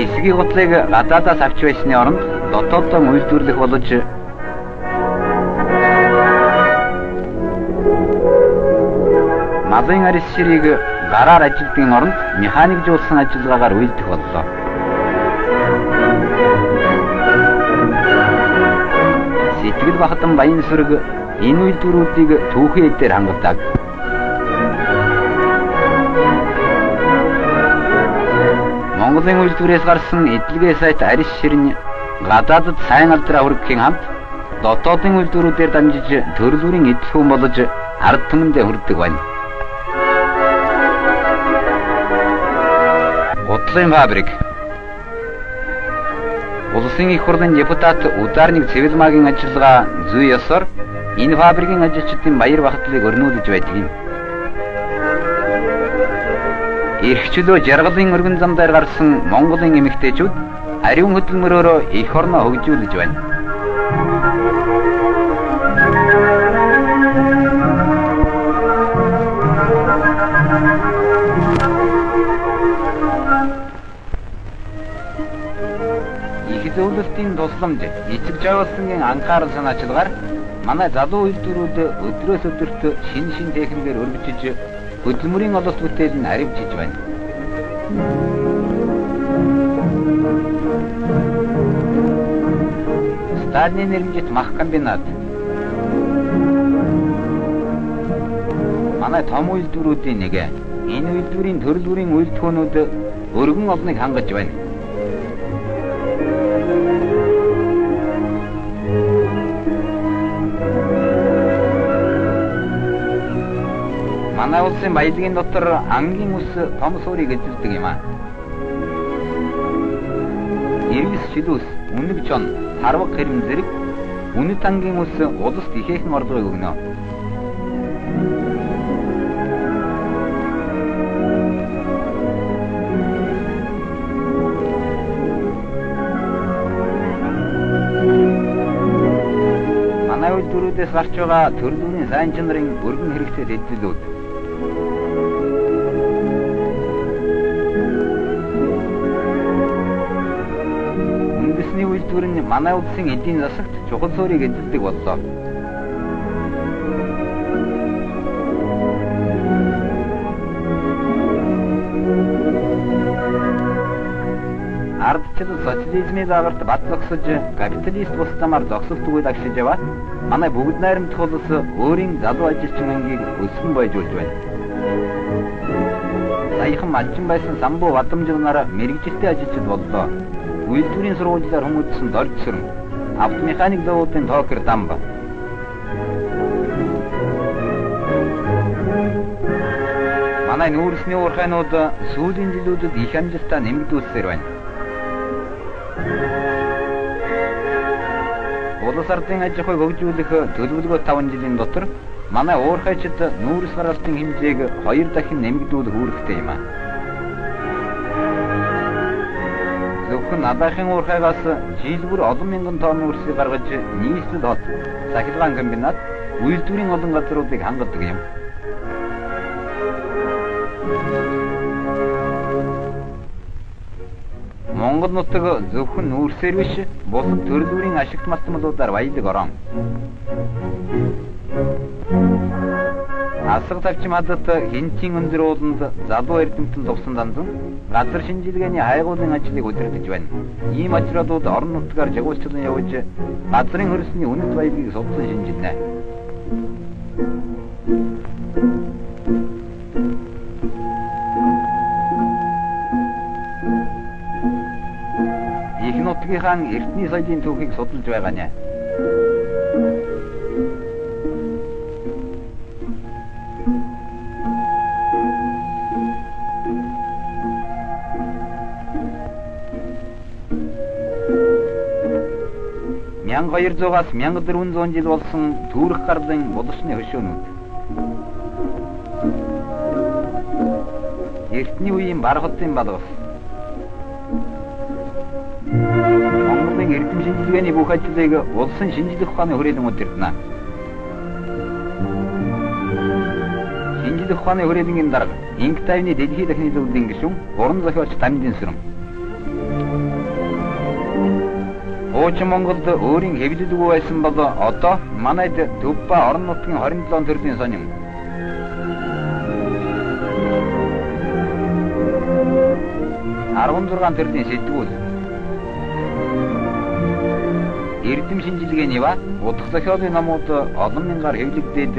Эсгийн гутлыг гадаадаас авч байсны оронд дотооддоо үйлдвэрлэх болж малын арьс ширийг гараар ажилтны оронд механикжуулсан ажиллагаагаар үйлдэх боллоо. Сэтгэл бахдан баян сүрэг энэ үйлдвэрүүдийг түүхэн эдээр хангадаг. Монголын үйлдвэрээс гарсан эдлэгээ сайт арьс ширнэ гадаадд сайн алдраа хүргэхийн хамт дотоодын үйлдвэрүүдээр дамжиж төрөлүүрийн эдлхүүн болж ард түмэндээ хүрдэг байна. Гутлын фабрик. Улсын их хурлын депутат ударник Цэвэлмагийн ажиллагаа зүй ёсоор энэ фабрикийн ажилчдын баяр багтлыг өрнүүлж байдаг юм. Эрхчлөө жаргалын өргөн зам дээр гарсан Монголын эмэгтэйчүүд ариун хөдөлмөрөөр эх орноо хөгжүүлж байна. Их зөвлөлтийн тусламж эцэг жавуулсан анхаарал санаачлагаар манай залуу үйлдвэрүүд өдрөөс өдөрт шин техникээр өргөжж хөдөлмөрийн ололт бүтээл нь харивчиж байна. Сталины нэрмжит мах комбинат. Манай том үйлдвэрүүдийн нэг. Энэ үйлдвэрийн төрөлүүрийн үйлдвэрүүд өргөн олныг хангаж байна. Манай улсын баялагын дотор ангийн ус том суурийг эзэлдэг юм аа. Иргэс шилүүс, үнэг жон, харваг хэрэм зэрэг үнэт ангийн ус улсд ихээхэн орлогыг өгнө. Манай үйлдвэрүүдээс гарч байгаа төрөлүүрийн сайн чанарын өргөн хэрэгцээ дэвтэлүүд үндэсний үйлдвэр нь манай улсын эдийн засагт чухал суурийг эзэлдэг боллоо. Ардчил социализмын дагарт бат зогсож капиталист бус замаар зогсолт үйл агшиж яваа манай бүгд найрамдах улс өөрийн залуу ажилчин ангийг өсгөн бойжуулж байна. Саяхан малчин байсан самбуу бадамжиг нараа мэрэгжилтэй ажилчид боллоо. үйлдвэрийн сургуулиар хүмүүжсэн доржсөрөн автомеханик заводын токер дамба. Манай нүүрсний уурхайнууд сүүлийн жилүүдэд их амжилтаа нэмэгдүүлсээр байна. Улс ардын аж ахуйг хөгжүүлэх төлөвлөгөө 5 жилийн дотор манай уурхайчид нүүрс гаргалтын хэмжээг 2 дахин нэмэгдүүлэх үүрэгтэй юм а. Зөвхөн Адаахын уурхайгаас жилбэр олон мянган тонн нүүрсийг гаргаж нийслэл хот, сахилгаан комбинат, үйлдвэрийн олон газруудыг хангадаг юм. Монгол нутаг зөвхөн нүүрсээр биш, бусад төрөлүүрийн ашигт малтмалуудаар баялаг орон. Асар тавчим хадад хинтийн өндөр ууланд залуу эрдэмтэн туссан дандан газар шинжилгээний хайгуулын ажлыг удирдах байна. Ийм ажлуудад орон нутгаар жагуулчлан явж газрын хөрсний үнэт баялагийг судалсан шинжилнэ. Их нутгийнхаа эртний соёлын түүхийг судалж байгаа нэ. Мянга 200-аас 1400 жил болсон түүрэх гарлын булшны хөшөөнүүд. Эртний үеийн бархатын балгас. Монголын эрдэм шинжилгээний бүх ажлыг улсын шинжлэх ухааны хүрээлэн удирдана. Шинжлэх ухааны хүрээлэнгийн дарга инк тайвны дэлхийд дахны зөвлөлийн гишүүн уран зохиолч Тамдин Сүрэн. Хуучин Монголд өөрийн хэвлэлгүй байсан бол одоо манайд төв ба орон нутгийн 27 төрлийн сонин. Арван төрлийн сэтгүүл. Эрдэм шинжилгээний ба утга зохиолын номууд олон мянгаар хэвлэгдээд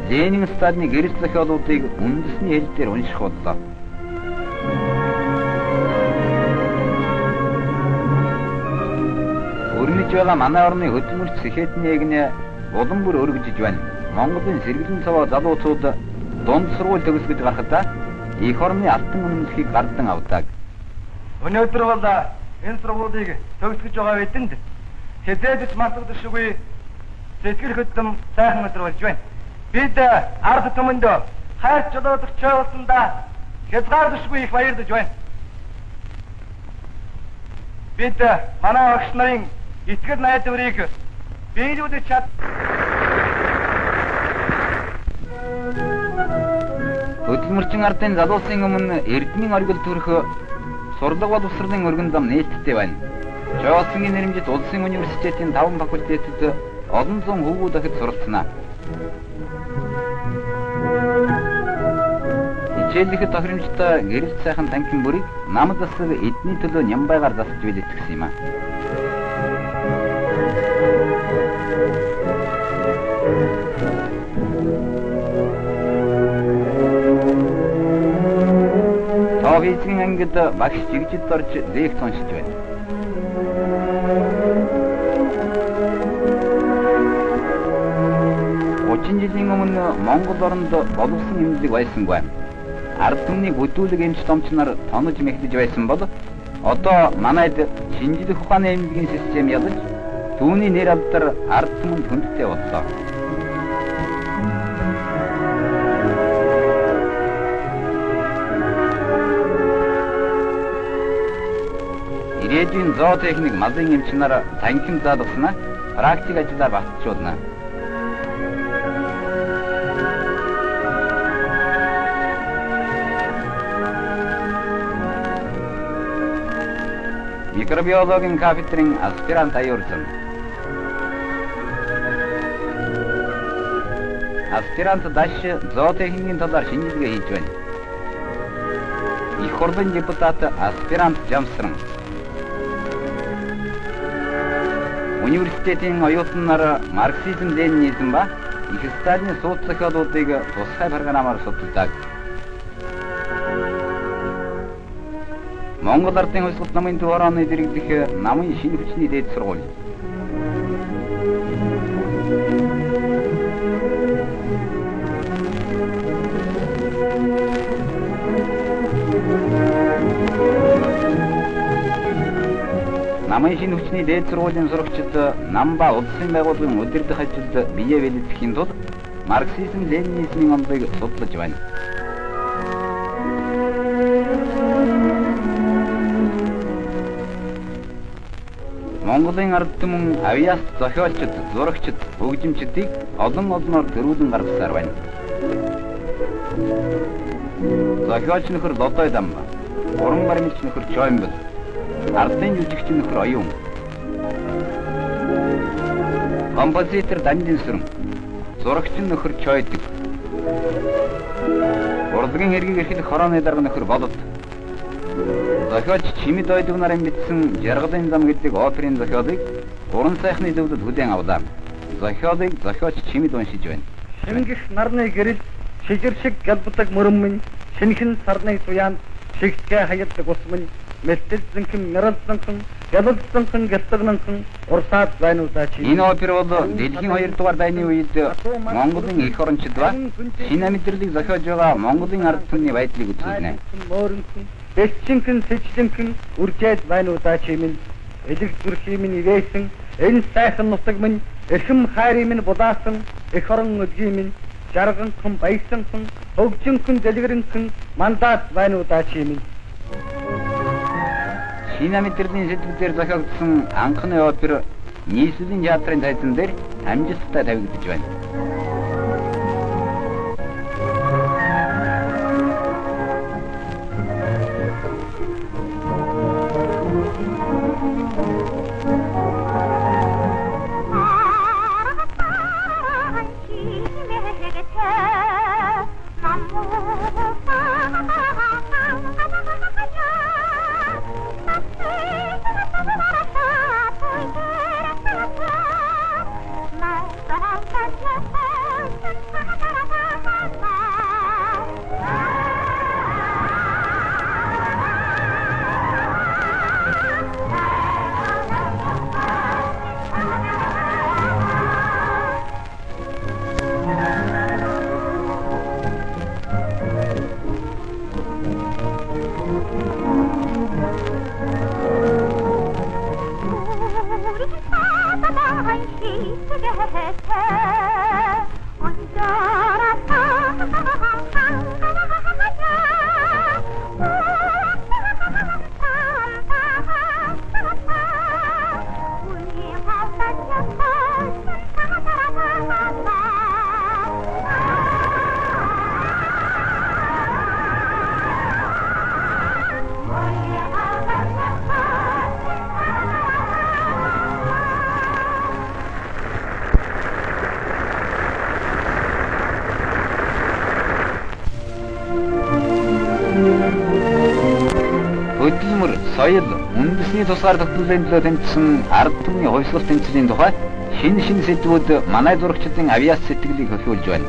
Ленин Сталины гэрэл зохиолуудыг үндэсний хэл дээр унших боллоо. Өрнөж байгаа манай орны хөдөлмөрч сэхэтний эгнээ улам бүр өргөжж байна. Монголын сэргэлэн цаваа залуучууд дунд сургууль төгсгөж гарахдаа их орны алтан үнэмлэхийг гардан авдаг. Өнөөдөр бол энэ сургуулийг төгсгөж байгаа бидэнд хэзээдч мартагдашгүй сэтгэл хөдлөм сайхан өдөр болж байна. Бид ард түмэнд хайр жолоодох чуулсандаа хязгаарлашгүй их баярлаж байна. Бид манай багш нарын итгэл найдварыг биелүүлж чад. Хөдөлмөрчин ардын залуусын өмнө эрдмийн оргил төрөх сурлага боловсролын өргөн зам нээлттэй байна. Чоосгийн нэрмжит улсын университетийн 5 факультетэд олон зуун хөвгүүд дахид суралцсанаа. Хичээллэхэд тохиромжтой гэрэлт сайхан танхим бүрийг намд засаг эдний төлөө нямбайгаар засаж билэтгсэн юм а. Товизгийн ангид багш жигжид орж лекц уншиж байна. Жилийн өмнө Монгол оронд боловсон эмнэлэг байсангүй. Ард түмнийг хөдөлгөг эмч томчноор тонож мэгдэж байсан бол одоо манайд шинжлэх ухааны эмнэлгийн систем ялж түүний нэр алдар ард түмэнд хүндтэй боллоо. Ирээдүйн зоотехник малын эмч нар танхим заалгаснаа практик ажиллаар багтжуулна. Микробиологийн кафедрын аспирант аюурсан. Аспирант даш зоотехникийн талаар шинжилгээ хийж байна. Их хурлын депутат аспирант Жамсран. Университетийн оюутан нар марксизм, ленинизм ба их Сталины сууд зохиолуудыг тусгай программаар судалдаг. Монгол Ардын хувьсгалт намын төв орооны дэргэдэх намын шинэ хүчний дээд сургууль. Намын шинэ хүчний дээд сургуулийн сурагчид нам ба улсын байгууллагын удирдах ажилд бие бэлтгэхийн тулд марксизм, ленинизмын онолыг судлаж байна. Монголын ард түмэн авиас зохиолчид, зурагчид, хөгжимчдийг олон олноор төрүүлэн гаргасаар байна. Зохиолч нөхөр Лодой дам, уран баримтч нөхөр Чоймбол, ардын жүжигч нөхөр Оюун, композитор Данжин Сүрэн, зурагч нөхөр Чойдөг, урлагийн хэргийг эрхлэх хорооны дарга нөхөр Болот, зохиолч Чимэд Ойдөг нарын бичсэн Жаргалын зам гэдэг оперын зохиолыг уран сайхны зөвлөлд хүлээн авлаа. Зохиолыг зохиолч Чимэд уншиж байна. Шингэх нарны гэрэл шижир шиг галбдаг мөрөн минь шинхэн сарны туяанд шигтгэ хаягдаг ус минь мэлтэлзэнхэн мэрэлзэнхэн галалзэнхэн гэлтэгнэнхэн урсаад байнуудаа чи. Энэ опер бол дэлхийн 2 дугаар дайны үед Монголын эх орончид ба шинэ мэдрэлийг зохиож байгаа Монголын ард түмний байдлыг үзүүлнэ. Бэсчинхэн сэжлэнхэн үржээд байнуудаа чи минь элэг зүрхий минь ивээсэн энэ сайхан нутаг минь эрхэм хайрын минь будаасан эх орон өдгий минь жарганхан баясанхан хөгжинхэн дэлгэрэнхэн мандат байнуудаа чи минь. Шинэ мэдрэлийн сэтгэлээр зохиогдсон анхны опер нийслэлийн театрын тайзан дээр амжилттай тавигдж байна. Хөдөлмөр, соёл, үндэсний тусгаар тогтнолын төлөө тэмцсэн ард түмний хувьсгал тэмцлийн тухай шинэ сэдвүүд манай зурагчдын авиас сэтгэлийг хөхиүүлж байна.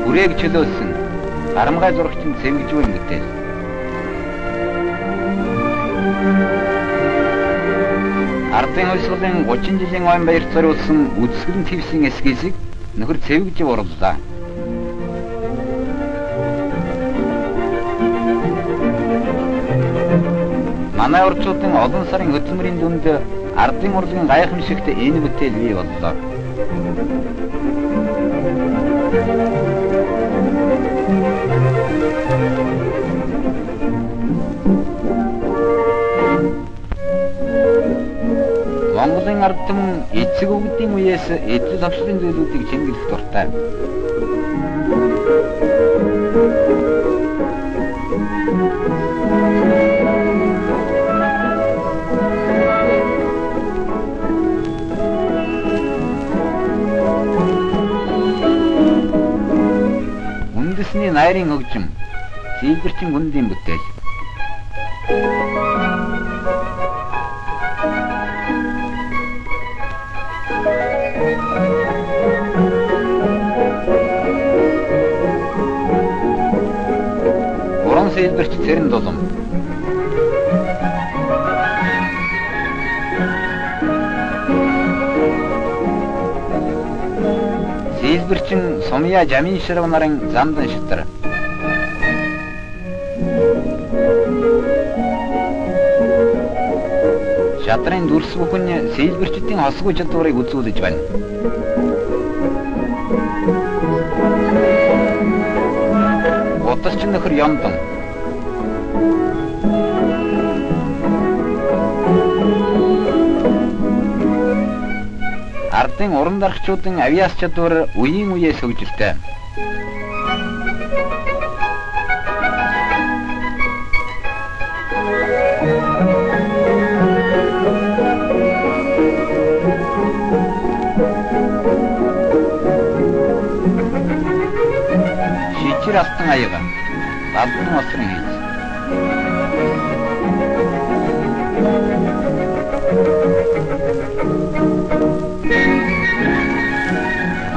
Бүрээг чөлөөлсөн харамгай зурагчдын цэвэржүүрэн бүтээл. Ардын хувьсгалын 30 жилийн ойн баярт зориулсан үзэсгэлэн твсийн эскизийг нөхөр цэвэгжив орууллаа. Манай урчуудын олон сарын хөдөлмөрийн дүнд ардын урлагийн гайхамшигт энэ бүтээл бий боллоо. Монголын ард түмэн эцэг өвгдийн үеэс эдлэл хавшлын зүйлүүдийг чимэглэх дуртай. Үндэсний найрын хөгжим, сэлбэрчин гүндийн бүтээл. Сэлбэрч Цэрэн Дулам. Сэлбэрчин Сумья Жаминширав нарын замдан шатар. Шатрын дүрс бүхэн сэлбэрчдийн хосгүй чадварыг үзүүлж байна. Утасч нөхөр Ёндон. Ардын уран дарагчдын авиас чадвар үеийн үеэ сөгжилтэй. Шичир алтан аяга. Балдан осрын хийж.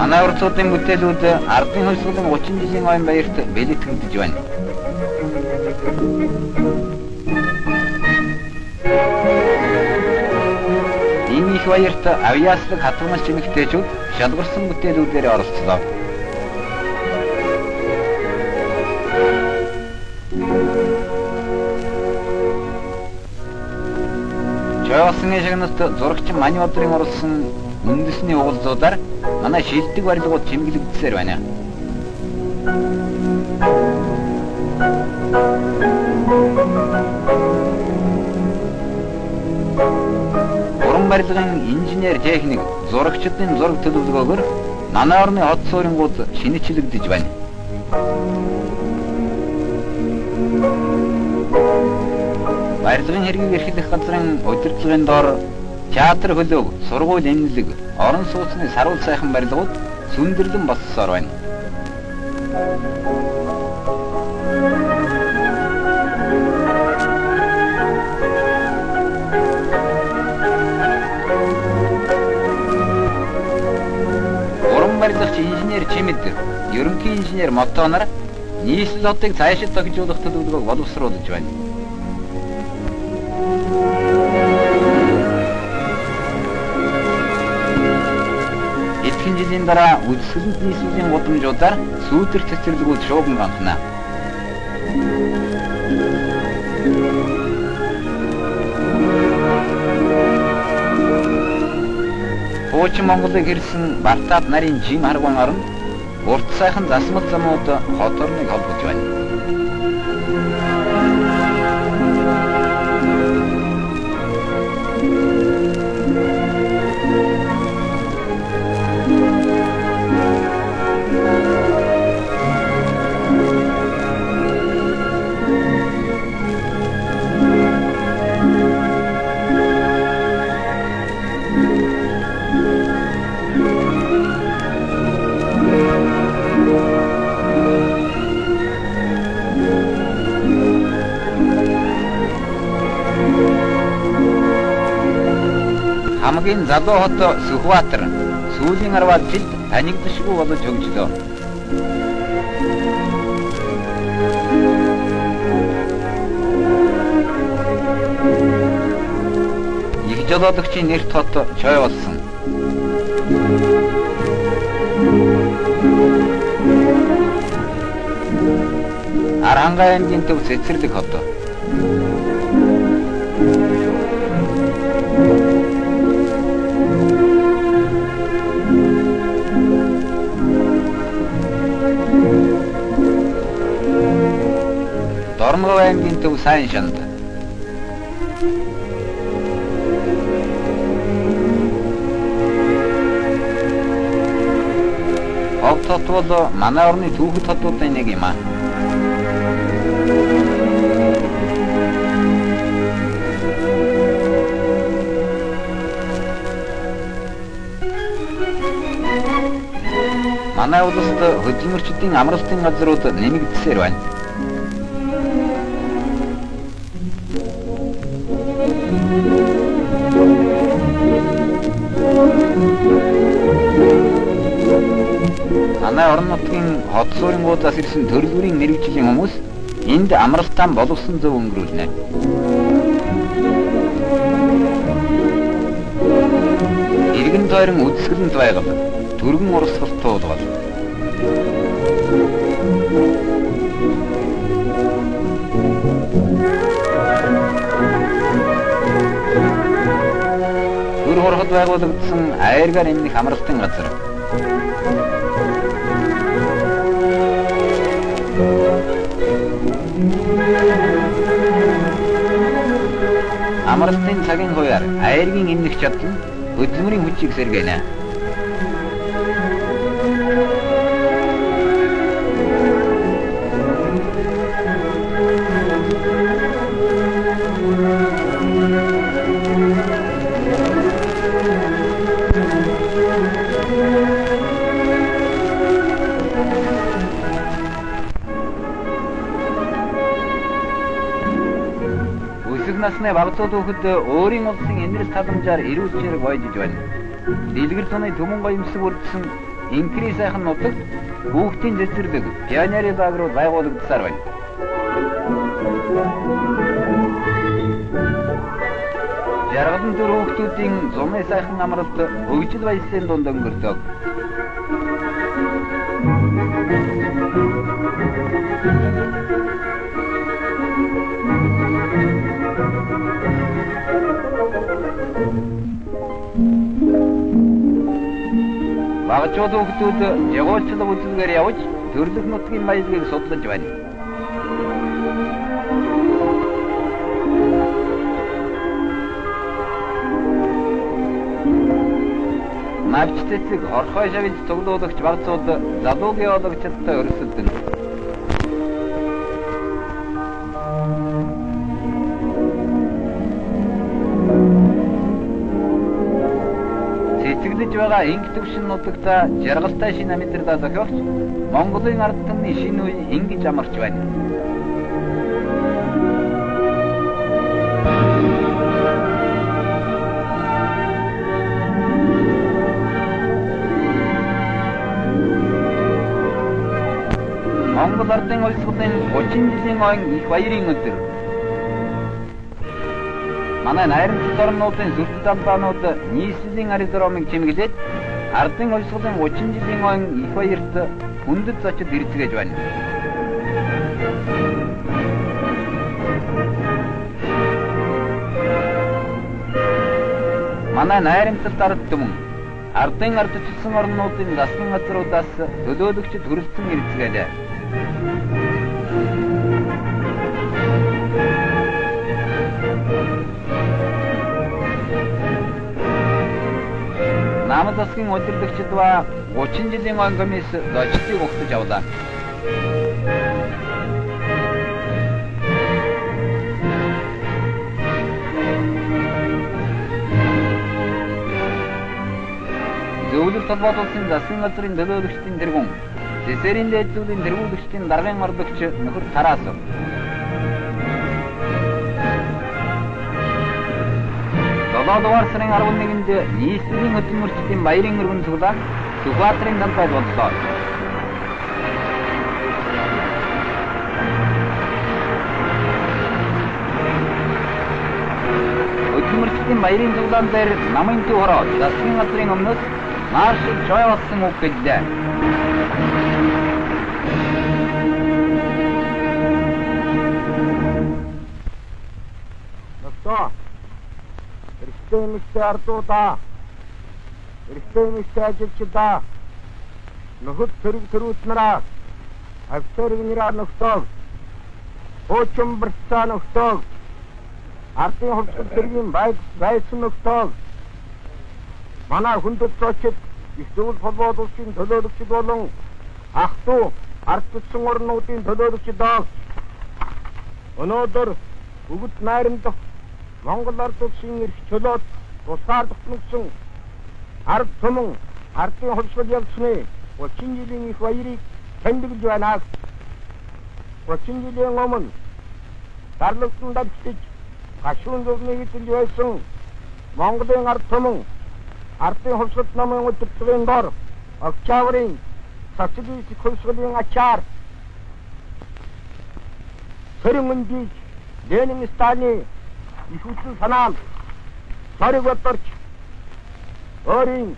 Манай уртуудын бүтээлүүд ардын хөлсгөлөн 30 жилийн ойн баярт бэлтгэгдэж байна. Энэ их баярт авиаслаг хатгамж эмэгтэйчүүд шалгарсан бүтээлүүдээр оролцлоо. Чойгоосны шагналт зурагч Мани Одрын оруулсан үндэсний уулзуудаар манай шилдэг барилгууд чимэглэгдсээр байна. Уран барилгын инженер техник зурагчдын зураг төлөвлөгөөгөөр манай орны хот суурьнгууд шинэчлэгдэж байна. Барилгын хэргийг эрхлэх газрын удирдлагын доор театр хөлөг, сургууль эмнэлэг, орон сууцны саруул сайхан барилгууд сүндэрлэн болсоор байна. Уран барилгач инженер Чимэд, ерөнхий инженер Мотто нар нийслэл хотыг цаашид тохижуулах төлөвлөгөөг боловсруулж байна. Эдгээр жилийн дараа үлсгэлэнт нийслэлийн гудамжуудаар сүйдэр цэцэрлэгүүд шууган ганхна. Хуучин Монголыг хэрсэн Бартаад нарын жин харгуун орон урт сайхан засмал замууд хот орныг холбож байна. Хамгийн залуу хот Сүхбаатар сүүлийн 10 жилд танигдшгүй болж хөгжлөө. Их жолоодогчийн нэрт хот Чой болсон. Арангай аймгийн төв Цэцэрлэг хот. Дормгов аймгийн төв Сайн шанд. Хот бол манай орны түүхэд хотуудын нэг юм аа. Манай улсад хөдөлмөрчдийн амралтын газрууд нэмэгдсээр байна. Манай орон нутгийн хот суурьнгуудаас ирсэн төрөлбөрийн мэргэжлийн хүмүүс энд амралтан боловсон зөв өнгөрүүлнэ. Иргэн тойрон үдсгэлэнт байгаль, түргэн урсгал туулгал. Түр хорхот байгуулагдсан аяргаар эмнэх амралтын газар. Амралтын цагийн хувьар аяргийн эмнэх чадал хөдөлмөрийн хүчийг сэргээнэ. Насны багцууд хүүхэд өөрийн улсын энэрс таламжаар эрүүл чирэг бойжиж байна. Дэлгэр тооны төмөн гоёмсог үрдсэн инкри сайхан нутаг хүүхдийн цэцэрлэг пионери лагеруу байгуулагдсаар байна. Жаргалан төр хүүхдүүдийн зуны сайхан амралт хөгжил баясгалын дунд өнгөрдөг. Багцууд хүүхдүүд ягуулчлал үзүүлгээр явж төрлөх нутгийн баялагийг судлаж байна. Навч цэцэг хорхой шавьж цуглуулагч багцууд залуу геологчдод өрсөлдөн. Цэцэглэж байгаа инг төвшин нутагта жаргалтай шинэ амьдралаа зохиогч Монголын ард түмний шинэ үе ингэж амарч байна. Монгол ардын улсуудын 30 жилийн ойн их баярын өдөр. Манай найрамдал орнуудын зүрх дампаанууд нийслэлийн аэродромыг чимэглээд ардын улсуудын 30 жилийн ойн их баярт хүндэт зочид ирцгээж байна. Манай найрамдал ард түмэн ардын ардчилсан орнуудын засгийн газруудаас төлөөлөгчд хүрэлцэн ирцгээлээ. Намын засгийн удирдагчид ба 30 жилийн ойн комисс зочдыг угтаж авлаа. Зөвлөлт толгойн засгийн газрын төлөөлөгчдийн тэргүүн, дэсэрийн дээдлүүдийн тэргүүлэгчдийн даргын ордогч нөхөр Тараасов. Долоодугаар сарын 11-нд нийслэлийн хөдөлмөрчдийн баярын өргөн цуглаах Сүхбаатарын талбайд боллоо. Хөдөлмөрчдийн баярын цуглаан дээр намын төв хороо засгийн газрын өмнөөс марш жой болсон үг гэлээ. Эрхтэмэгтэй ардуудаа, эрхтэмэгтэй ажилчдаа, нөхөд төрүүлснараа, офицергнэраа нөхдөг, хуучин барьцаа нөхдөг, ардын хувьсгал зэргийн байсан нөхдөг, манай хүндэт зочид их зөвлөлт холбоод улсын төлөөлөгчд болон ах トゥ ардчилсан орнуудын төлөөлөгчдөө өнөөдөр бүгд найрамдах Монгол ард улсын эрх чөлөөт тусаар тогтногдсон ард түмэн ардын хувьсгал явцны 30 жилийн их баярыг тэмдэглэж байна. 30 жилийн өмнө дарлагтан давчиж гашуун зөвний хэдэлж байсан Монголын ард түмэн ардын хувьсгал намын удирдлагын дор октябрийн социалистик хувьсгалын ачаар Сөрөн үндийг Ленин Сталины их үсэн санаанд цариг бодорч өөрийн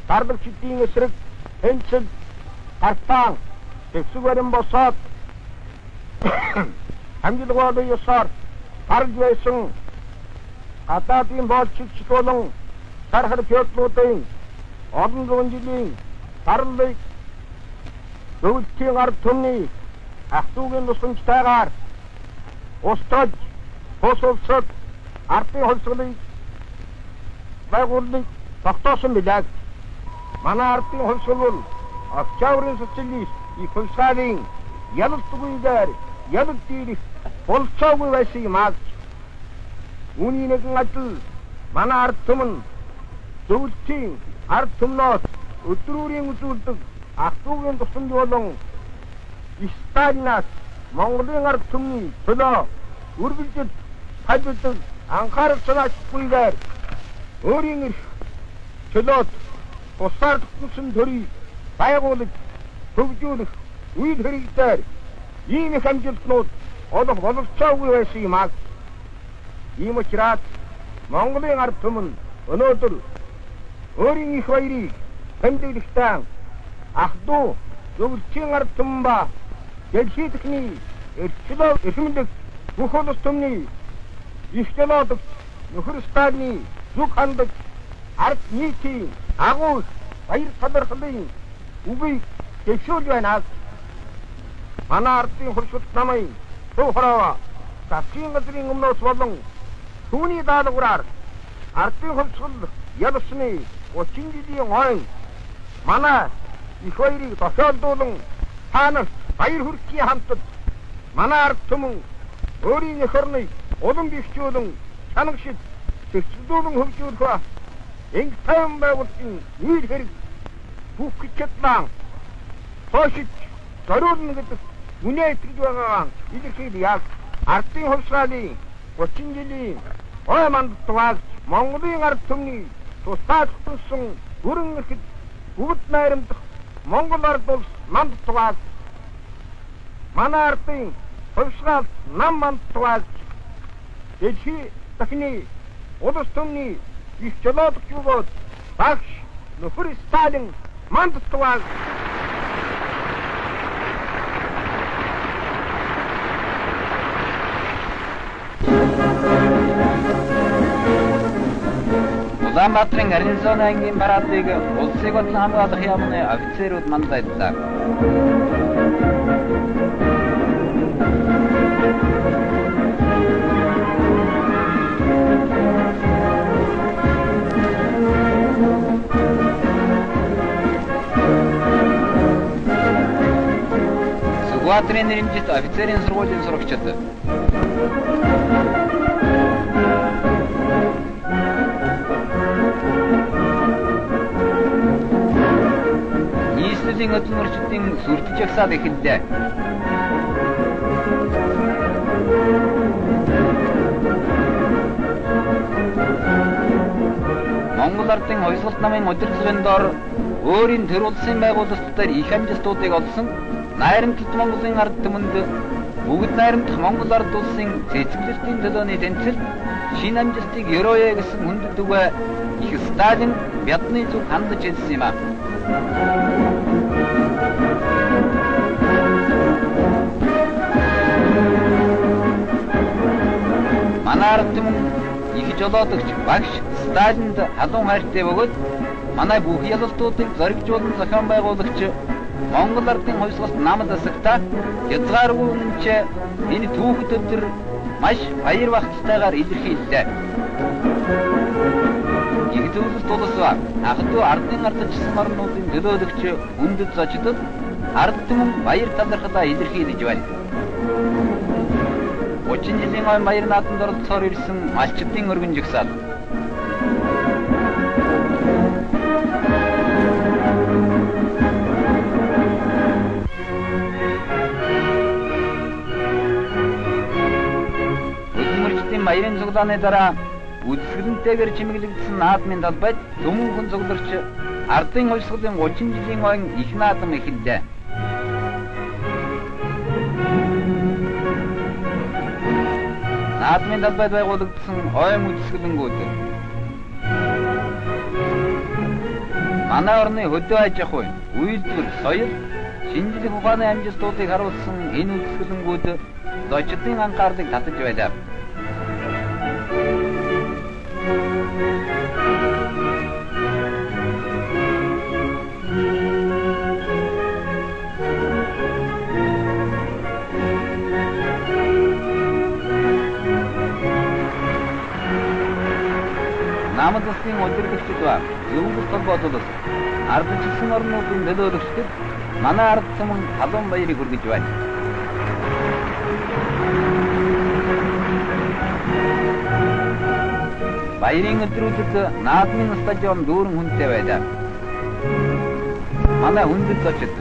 дарлагчдын эсрэг тэнцэл тартаан төсөв барин босоод амжилттай ёсоор гарч байсан гадаадын боловсролч болон сархар пётлуудын олон зуун жилийн дарлыг зөвлөлийн ард түмний ах トゥ угийн тусламжтайгаар устгаж хосолцоод ардын хөлсгөлийг байгууллыг тогтоосон билээ. Манай ардын хөлсгөл бол Октябрийн социалист их хөлсгөлийн ялалтгүйгээр ялалт дийлэх болцоогүй байсан юм аа. Үүний нэгэн ажил манай ард түмэн зөвлөлийн ард түмнөөс өдрүүрийн үзүүлдэг ах トゥ угийн тусламж болон Сталинаас Монголын ард түмний төлөө үргэлжлэж хажууддаг анхаарал санаачгүйгээр өөрийн эрх төлөөд тусаар туссан төрийг байгуулж хөгжүүлэх үйл хэрэглээр ийм их амжилтнууд олох боловсроогүй байсан юм аа. Ийм учраас Монголын ард түмэн өнөөдөр өөрийн их баярыг тэмдэглэхдээ ах トゥ зөвлөлийн ард түмэн ба дэлхийн техникийн эрхчлөө эсмэлэг бүх улс түмний их жолоодогч нөхөр Сталины зүг хандаг ард нийтийн агуу баяр талархлын үгийг дэвшүүлж байна. Манай ардын хурцлт намын төв хороо засгийн газрын өмнөөс болон түүний даалгавраар ардын хурцлт ялсны 30 жилийн хойно манай их баярыг тохиолдуулан таанаас баяр хүртгийн хамтад манай ард түмэн өөрийн эх орныг улам бэхжүүлэн чанагшид зэгцлүүлэн хөгжүүлэх инг тайван байгуулалтын үйл хэрэг бүх гिचтлан тоошиж зориулна гэдэг үнэ итгэж байгаагаа илэрхийлье. Ардын хурцлалын 30 жилийн ой мандтугаас Монголын ард түмний тусаад туссан бүрэн ихэд бүгд найрамдах Монгол ард улс мандтугаас манай ардын хурцлал нам мандтугаас дэлхийн техникийн улс түмний их жолоодогч бөгөөд багш нөхөр Сталин мандтугаас Улаанбаатарын Аризона ангийн парадыг улсыг бодлон хамгаалах яамны офицерууд мандайллаа. Сүхбаатарын нэрмжит офицерийн сургуулийн сурагчид нийслэлийн өдөржидийн сүрдэж явсаад эхэллээ. Монгол ардын хувьсгалт намын удирдлагын дор өөрийн төр улсын байгууллагатаар их амжилтуудыг олсон найрамдалт Монголын ард түмэнд бүгд найрамдах Монгол ард улсын цэцгэлэлтийн төлөөний тэнцэл шинэ амжилтыг өрөөе гэсэн хүндэт үгээ их Сталин бядны зүг хандаж хэлсэн юм аа. Манай ард түмэн их жолоодогч багш Сталинд халуун хайртай бөгөөд манай бүх ялалтуудыг зоригжуулан зохион байгуулагч Монгол ардын хувьсгалт намд засагтаа хязгааргүй үнэнч энэ түүхэд өдөр маш баяр багталтайгаар илэрхийллээ. Их зөвлөлт улсва ах トゥ ардын ардчсан орнуудын төлөөлөгч хүндэт зочдод ард түмэн баяр талархлаа илэрхийлж байна. 30 жилийн ойн баяр наадамд оролцохоор ирсэн малчдын өргөн жигсаал. Өдөржидийн баярын цуглааны дараа үдсгэлэнтэйгээр чимэглэгдсэн наадмын талбайд дөнгөн цугларч ардын хувьсгалын 30 жилийн ойн их наадам эхэллээ. наадмын талбайд байгуулагдсан ойн үзэсгэлэнгүүд манай орны хөдөө аж ахуй, үйлдвэр, соёл, шинжлэх ухааны амжилтуудыг харуулсан энэ үзэсгэлэнгүүд зочдын анхаарлыг татаж байлаа. Намад улсын удирдагчид ба өвгөл холбоотолд ардчилсан орнуудын төлөөлөгчдөд манай ард түмэн халуун баярыг хүргэж байна. Баярын өдрүүдэд наадмын стадион дүүрэн хүнтэй байлаа. Манай хүндэт зочид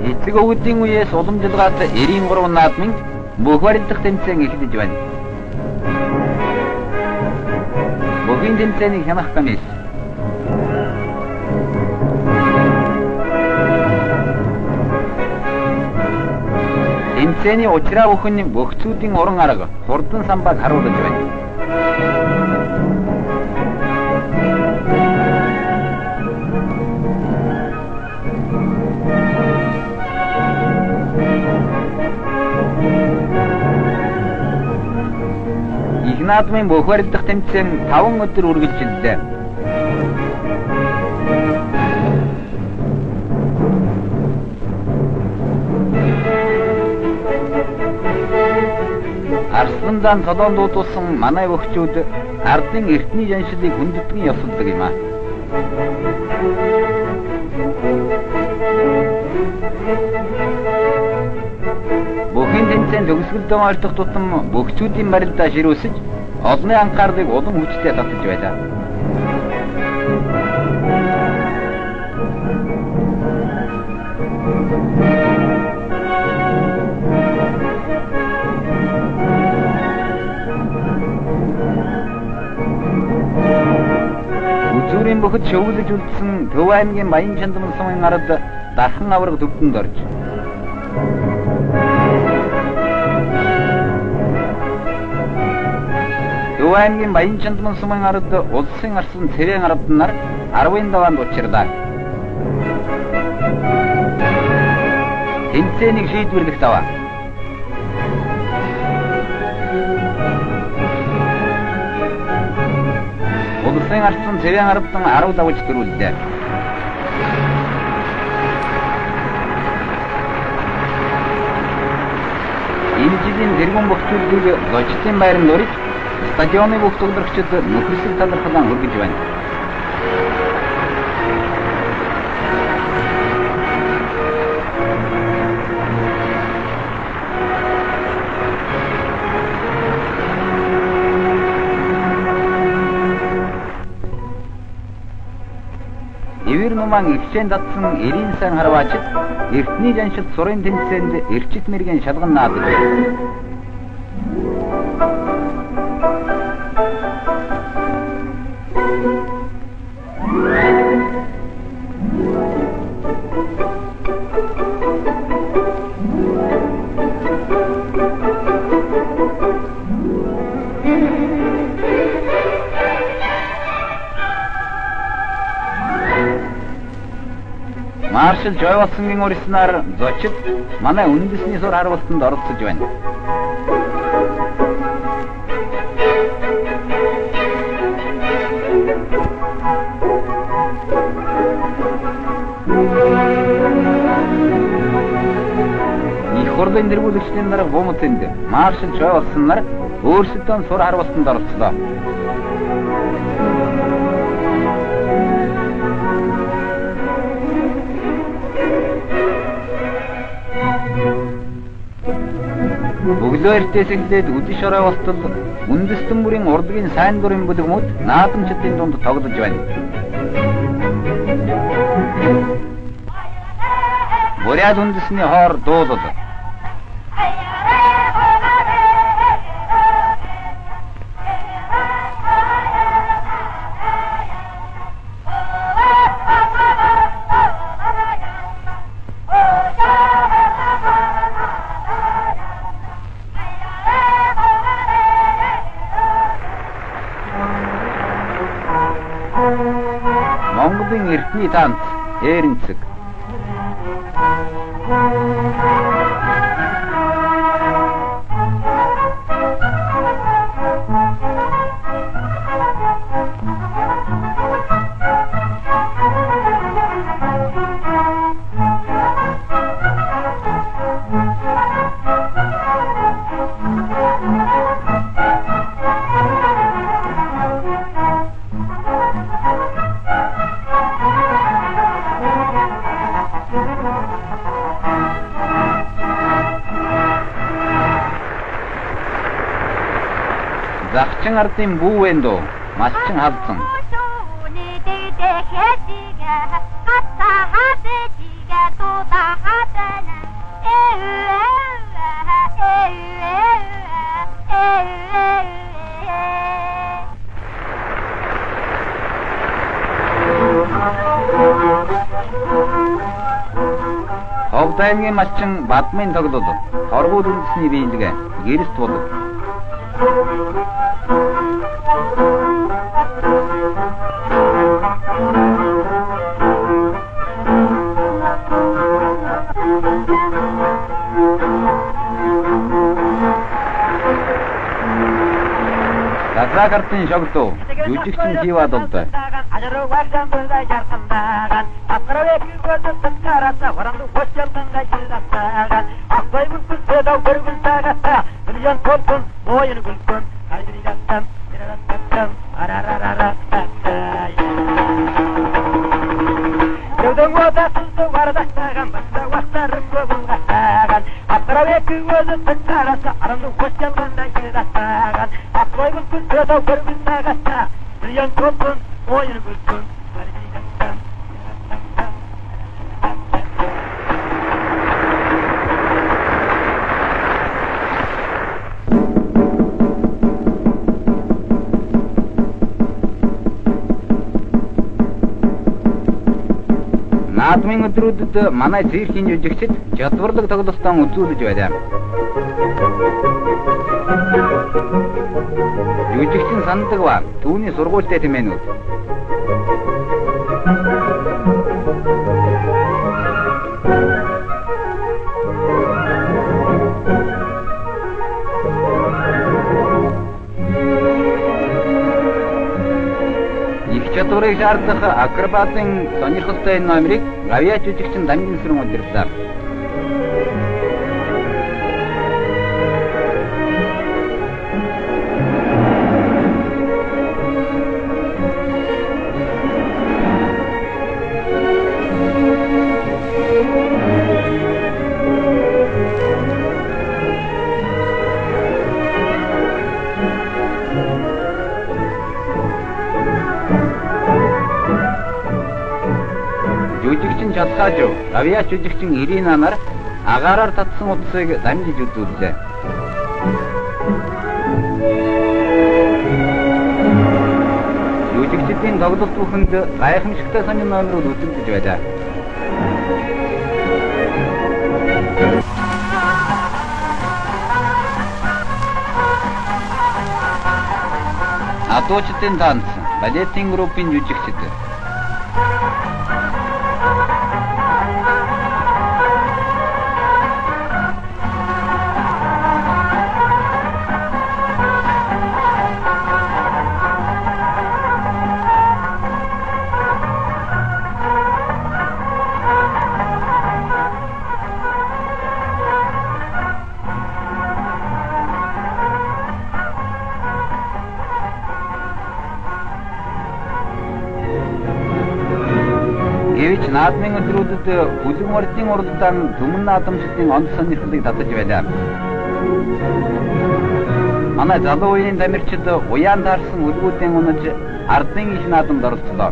эцэг өвгдийн үеэс уламжилгаад 93 наадмын бүх барилдах тэмцээн эхэлж байна. Бүхний тэмцээнийг хянах комисс тэмцээний учраа бүхэн бөхцүүдийн уран арга хурдан самбаг харуулж байна. Наадмын бүх барилдах тэмцээн 5 өдөр үргэлжиллээ. Арсландан толгоон дуудуулсан манай өвчүүд ардын эртний жаншилыг хүндэтгэн явсалдаг юм аа. Бүхэн тэмцээн төгсгөлдөө ойртох тутам бөхчүүдийн барилдаа ширүүлсэж олонний анхаарлыг улам хүчтэй татаж байлаа. Үзүүрийн бөхөд шөвлөж үлдсэн Төв аймгийн Баян Чандман сумын ард дархан авраг төвдөнд орж Төв аймгийн Баян Чандман сумын ард улсын арсан цэвэн ард нар 10-ын даваанд учирлаа. Тэмцээнийг шийдвэрлэх даваа. Улсын арсан цэвэн ардан 10 давж төрүүллээ. Энэ жилийн тэргуун бөхчүүдийг зочдын байранд урьж стадионы бүх тоглогчид нөхөрсөг талархлан хүргэж байна. Эвэр нуман ихчэн татсан 90 сан харваачид эртний жаншил сурын тэмцээнд эрчит мэргэн шалган наадаж байна. Маршал Жойвасангийн урьснаар зочид манай үндэсний сур харуултанд оролцож байна. Их хурлын дэргүүлэгчдийн дарга бомтонд маршал Жойвасан нар өөрсдөө сур харуултанд оролцлоо. Бүглөө эртээс эхлээд үдэш орой болтол үндэстэн бүрийн урдгийн сайн дурын бүлэгмүүд наадамчдын дунд тоглож байна. Буряд үндэсний хоор дуулал. Монголын эртний танц Эренцэг. Захчин ардын бүүвэндөө масчин халдсан. Ховдайнгийн малчин бадмын тоглол хоргууд үндэсний биелгээ гэрэлт болов. Газрагартын шогдоо жүжигчин живаад болтой. Наадмын өдрүүдэд манай циркийн жүжигчид чадварлаг тоглолтоо үзүүлж байлаа. Жүжигчин сандаг ба түүний сургуультай тэмээнүүд. Чадварыг шаардах акробатын сонирхолтой номерыг авиач жүжигчин Дамжинсрын удирдлаа. Жүжигчин Чатхажуу, авиач жүжигчин Ирина нар агаараар татсан утсыг дамжиж үзүүллээ. Жүжигчдийн тоглолт бүхэнд гайхамшигтай сонин номерууд үзүүлж байлаа. Атуучдын танц, балеттын группын жүжигчид. Гэвч наадмын өдрүүдэд бүлэг мордын уралдаан Түмэн наадамшилтын онц сонирхлыг татаж байлаа. Манай залуу үеийн тамирчид уяан таарсан үлгүүдийн унаж ардын их наадамд оролцлоо.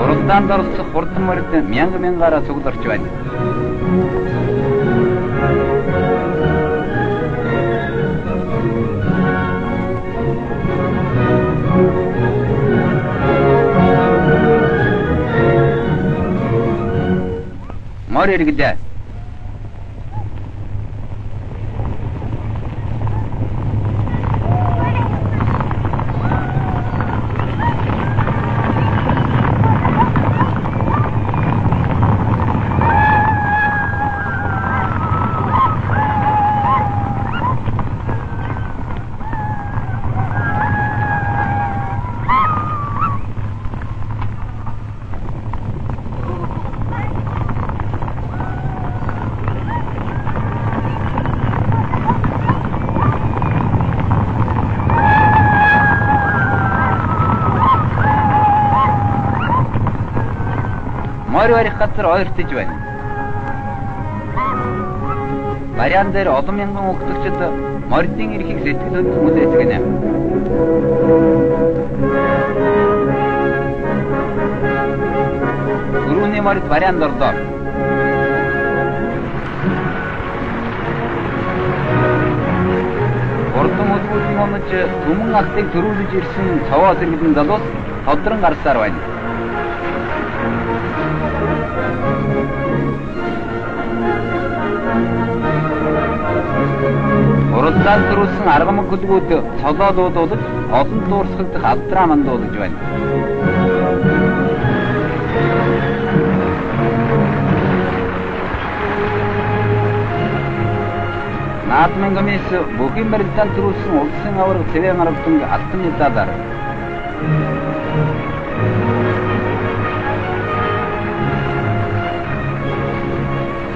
Уралдаанд оролцох хурдан морд мянгаараа цугларч байна. Морь иргэлээ. морь барих газар ойртож байна. Барян дээр олон мянган угтагчид морьдын эрхийг сэтгэл хөдлөн хүлээдэг. Түрүүний морьд барянд орлоо. Урдан өдгүүдийн онож түмэн алтыг төрүүлж ирсэн цаваа зэрэглэн залуус тодрон гарсаар байна. Уралдаан төрүүлсэн аргамаг хөлгүүд цолоо дуудуулж олон дуурсгалдах алдраа мандуулж байна. Наадмын гомис бүхий барилдаан төрүүлсэн улсын аварга цэвэн аргатан алтан медалаар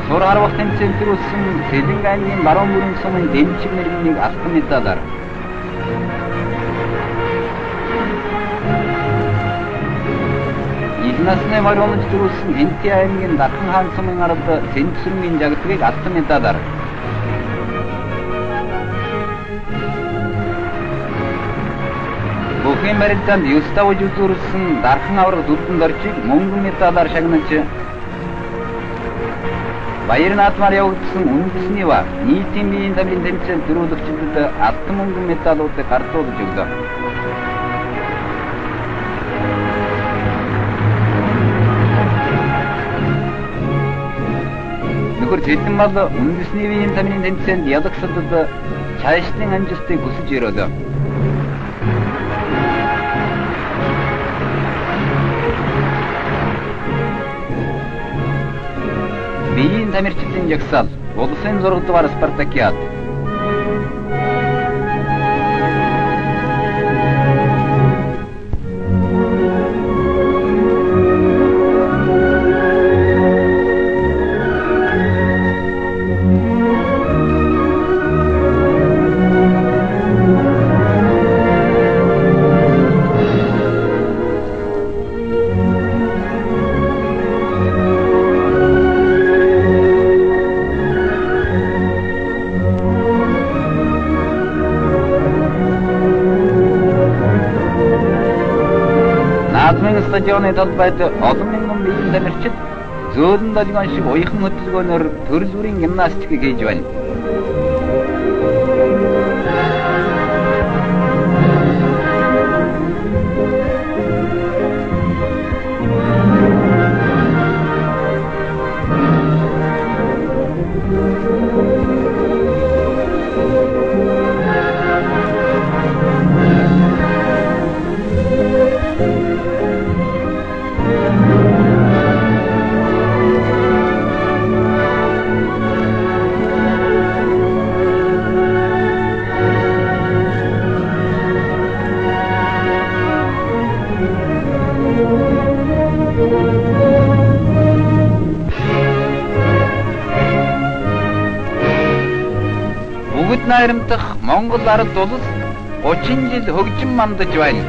Сур арвах тэмцээн төрүүлсэн Сэлэнг аймгийн баруун бүрийн сумын дэмчиг нэрмийг алтан медалаар Игнасны морьонож төрүүлсэн Энти аймгийн Дархан хаан сумын ард Сэнцүрмийн жагтгийг алтан медалаар Бүхий барилдаанд Юставж үзүүлсэн Дархан аварга дүрдэн доржиг мөнгөн медалаар шагнаж Баяр наадмаар явагдсан үндэсний ба нийтийн биеийн тамирын тэмцээн төрүүлэгчдэд алтан мөнгөн медалуудыг гардуулж өглөө. Нөхөр Цэдэн бол үндэсний биеийн тамирын тэмцээнд ялагсадад цаашдын амжилтыг хүсэж өрөөлөө. Биеийн тамирчдын жагсаал улсын 6 дугаар Спартакиад стадионы талбайд олон мянган биеийн тамирчид зөөлөн долгион шиг уяхан хөдөлгөөнөөр төрөл бүрийн гимнастикийг хийж байна. Найрамдах Монгол ард улс 30 жил хөгжим мандаж байна.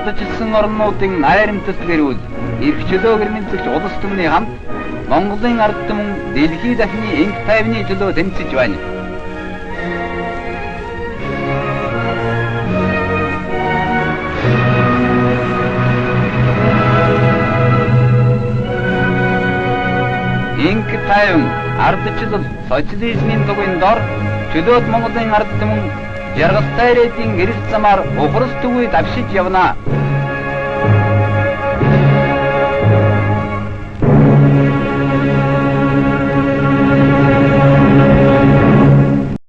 Ардчилсан орнуудын найрамдалт гэрүүл эрх чөлөө гэрмэлзэгч улс түмний хамт Монголын ард түмэн дэлхий дахны энх тайвны төлөө тэмцэж байна. Энх тайван ардчил социализмын дугуйн дор чөлөөт Монголын ард түмэн жаргалтай ирээдүйн гэрэл замаар ухрас түгүй давшиж явна.